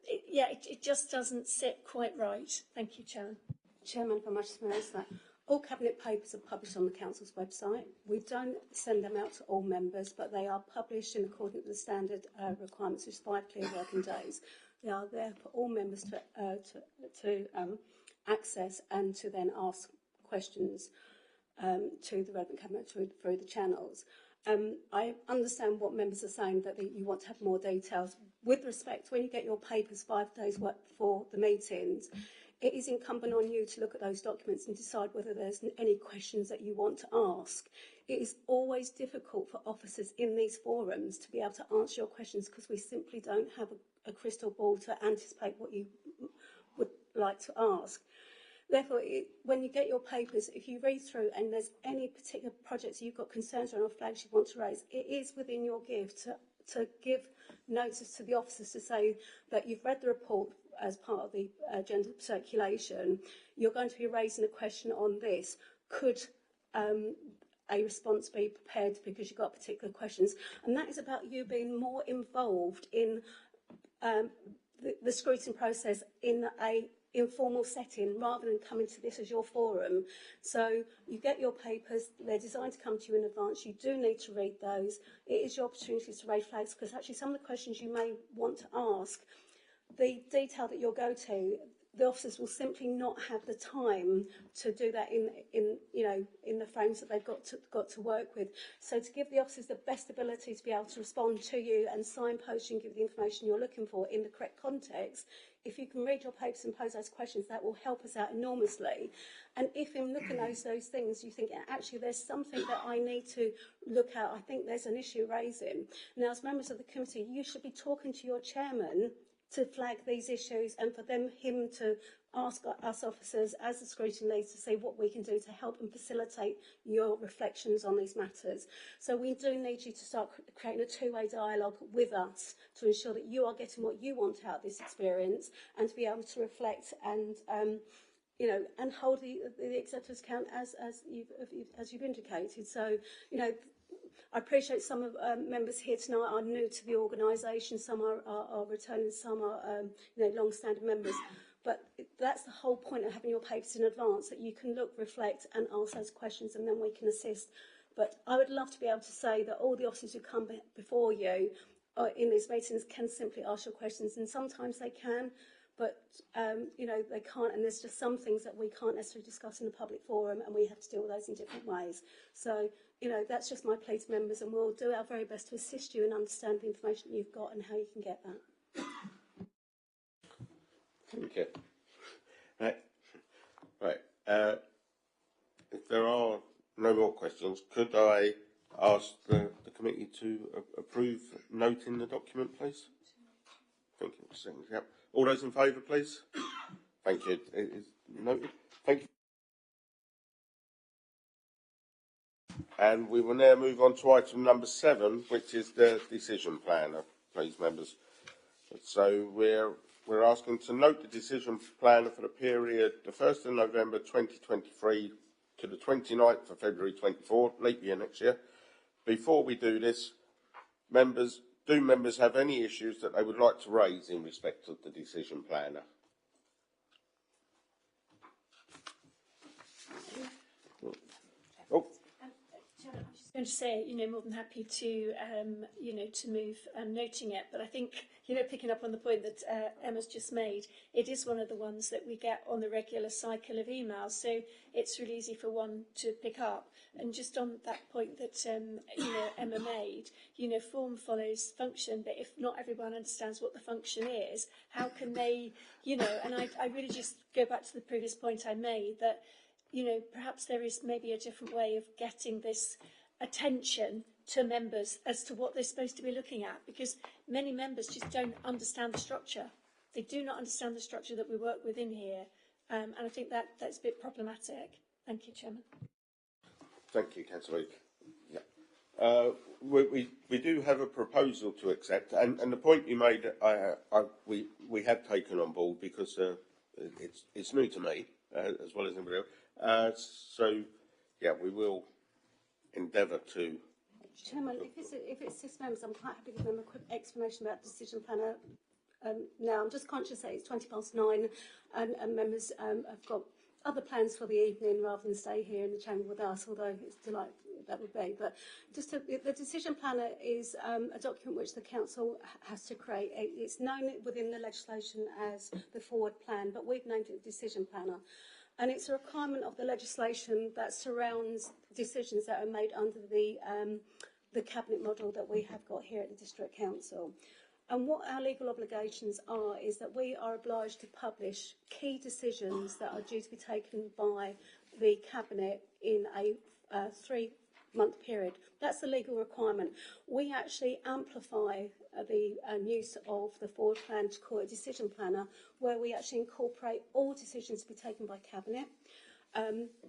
It just doesn't sit quite right. Thank you, Chairman. Chairman, if I might just raise that. All Cabinet papers are published on the Council's website. We don't send them out to all members, but they are published in accordance with the standard requirements, which is 5 clear working days. They are there for all members to access and to then ask questions to the relevant Cabinet through the channels. I understand what members are saying, that you want to have more details. With respect, when you get your papers 5 days before the meetings, it is incumbent on you to look at those documents and decide whether there's any questions that you want to ask. It is always difficult for officers in these forums to be able to answer your questions because we simply don't have a crystal ball to anticipate what you would like to ask. Therefore, when you get your papers, if you read through and there's any particular projects you've got concerns on or flags you want to raise, it is within your gift to give notice to the officers to say that you've read the report as part of the agenda circulation. You're going to be raising a question on this. Could a response be prepared because you've got particular questions? And that is about you being more involved in the scrutiny process in a informal setting rather than coming to this as your forum. So you get your papers, they're designed to come to you in advance. You do need to read those. It is your opportunity to raise flags because actually some of the questions you may want to ask the detail that you'll go to, the officers will simply not have the time to do that in the frames that they've got to work with. So to give the officers the best ability to be able to respond to you and signpost you and give the information you're looking for in the correct context, if you can read your papers and pose those questions, that will help us out enormously. And if in looking at those things you think, actually there's something that I need to look at, I think there's an issue raising. Now, as members of the committee, you should be talking to your chairman to flag these issues and for him to ask us officers as the scrutiny leads to see what we can do to help and facilitate your reflections on these matters. So we do need you to start creating a two-way dialogue with us to ensure that you are getting what you want out of this experience and to be able to reflect and and hold the executives account as you've indicated. So, I appreciate some of members here tonight are new to the organisation, some are returning, some are long-standing members. But that's the whole point of having your papers in advance, that you can look, reflect and ask those questions and then we can assist. But I would love to be able to say that all the officers who come before you in these meetings can simply ask your questions, and sometimes they can, but they can't, and there's just some things that we can't necessarily discuss in a public forum, and we have to deal with those in different ways. So, that's just my plea to members, and we'll do our very best to assist you and understand the information you've got and how you can get that. Thank you. Right. If there are no more questions, could I ask the committee to approve noting the document, please? Thank you. Yep. All those in favour, please? Thank you. It is noted. Thank you. And we will now move on to item number 7, which is the decision planner, please, members. So we're asking to note the decision planner for the period the 1st of November 2023 to the 29th of February 24, leap year next year. Before we do this, members have any issues that they would like to raise in respect of the decision planner? Oh. Chairman, I'm just going to say, more than happy to, to move noting it. But I think, picking up on the point that Emma's just made, it is one of the ones that we get on the regular cycle of emails. So it's really easy for one to pick up. And just on that point that, Emma made, form follows function. But if not everyone understands what the function is, how can they, and I really just go back to the previous point I made that, perhaps there is maybe a different way of getting this attention to members as to what they're supposed to be looking at, because many members just don't understand the structure. They do not understand the structure that we work within here, and I think that's a bit problematic. Thank you, Chairman. Thank you, Councillor. Yeah. We do have a proposal to accept, and the point you made, we have taken on board because it's new to me as well as anybody else. So, yeah, we will endeavour to. Chairman, if it's 6 members, I'm quite happy to give them a quick explanation about the decision planner. Now, I'm just conscious that it's 9:20, and members have got other plans for the evening rather than stay here in the chamber with us, although it's delightful that would be. But the decision planner is a document which the council has to create. It's known within the legislation as the forward plan, but we've named it the decision planner. And it's a requirement of the legislation that surrounds decisions that are made under the cabinet model that we have got here at the District Council. And what our legal obligations are is that we are obliged to publish key decisions that are due to be taken by the cabinet in a 3-month period. That's the legal requirement. We actually amplify the use of the forward plan to call it a decision planner, where we actually incorporate all decisions to be taken by cabinet.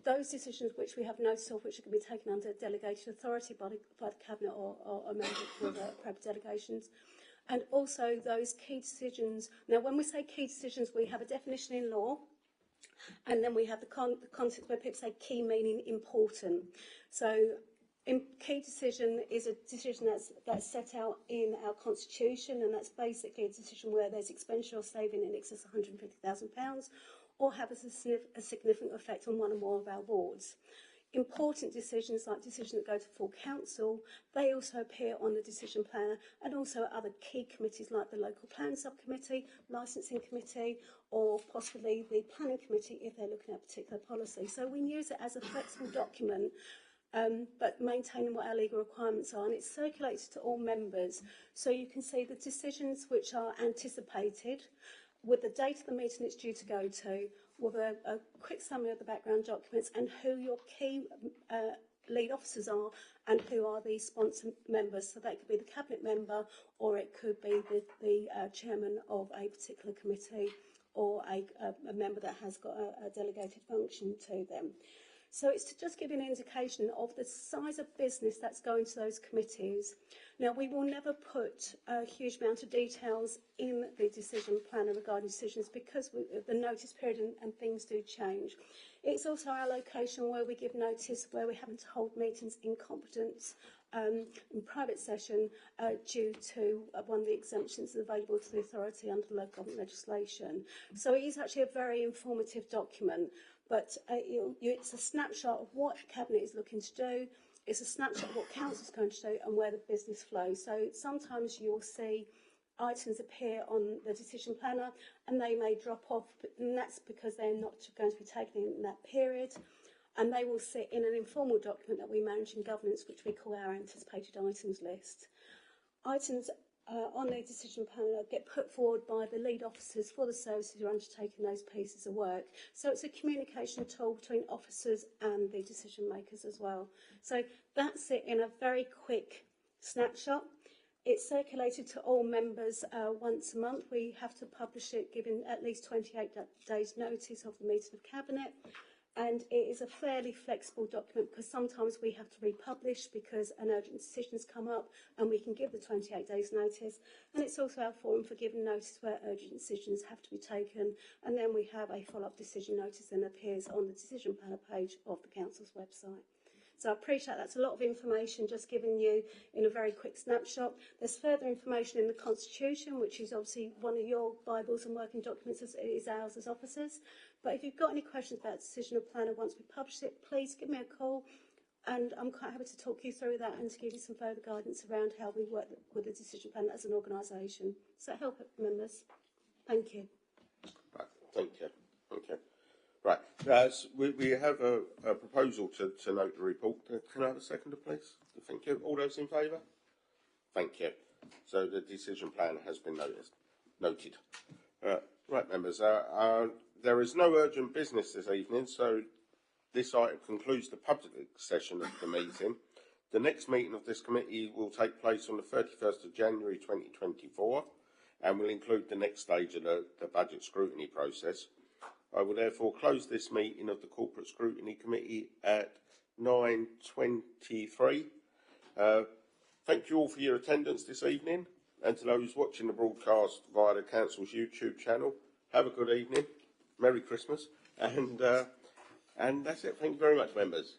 Those decisions which we have notice of, which are going to be taken under delegated authority by the cabinet or amended for the appropriate delegations. And also those key decisions. Now, when we say key decisions, we have a definition in law, and then we have the context where people say key meaning important. So, key decision is a decision that's set out in our constitution, and that's basically a decision where there's expenditure or saving in excess of £150,000, or have a significant effect on one or more of our wards. important decisions, like decisions that go to full council, they also appear on the decision planner, and also other key committees like the local plan subcommittee, licensing committee, or possibly the planning committee if they're looking at a particular policy. So we use it as a flexible document, but maintaining what our legal requirements are, and it's circulated to all members, so you can see the decisions which are anticipated, with the date of the meeting it's due to go to, with a quick summary of the background documents and who your key lead officers are and who are the sponsor members. So that could be the cabinet member, or it could be the chairman of a particular committee, or a member that has got a delegated function to them. So it's to just give you an indication of the size of business that's going to those committees. Now, we will never put a huge amount of details in the decision planner regarding decisions, because the notice period and things do change. It's also our location where we give notice, where we're having to hold meetings in confidence, in private session, due to one of the exemptions available to the authority under the local government legislation. So it is actually a very informative document. But it's a snapshot of what Cabinet is looking to do. It's a snapshot of what Council is going to do and where the business flows. So sometimes you'll see items appear on the decision planner and they may drop off, and that's because they're not going to be taken in that period. And they will sit in an informal document that we manage in governance, which we call our anticipated items list. Items on the decision panel get put forward by the lead officers for the services who are undertaking those pieces of work. So it's a communication tool between officers and the decision makers as well. So that's it in a very quick snapshot. It's circulated to all members once a month. We have to publish it given at least 28 days notice of the meeting of Cabinet. And it is a fairly flexible document, because sometimes we have to republish because an urgent decision's come up and we can give the 28 days notice. And it's also our forum for giving notice where urgent decisions have to be taken. And then we have a follow-up decision notice that appears on the decision planner page of the Council's website. So I appreciate that's a lot of information just given you in a very quick snapshot. There's further information in the Constitution, which is obviously one of your Bibles and working documents, as it is ours as officers. But if you've got any questions about the decision of planner once we publish it, please give me a call, and I'm quite happy to talk you through that and to give you some further guidance around how we work with the decision planner as an organisation. So help it, members. Thank you. Right, thank you. Okay. Right, we have a proposal to note the report. Can I have a seconder, please? Thank you. All those in favour? Thank you. So the decision plan has been noted. Right, members, there is no urgent business this evening, so this item concludes the public session of the meeting. The next meeting of this committee will take place on the 31st of January 2024 and will include the next stage of the budget scrutiny process. I will therefore close this meeting of the Corporate Scrutiny Committee at 9:23. Thank you all for your attendance this evening, and to those watching the broadcast via the Council's YouTube channel, have a good evening, Merry Christmas, and that's it. Thank you very much, members.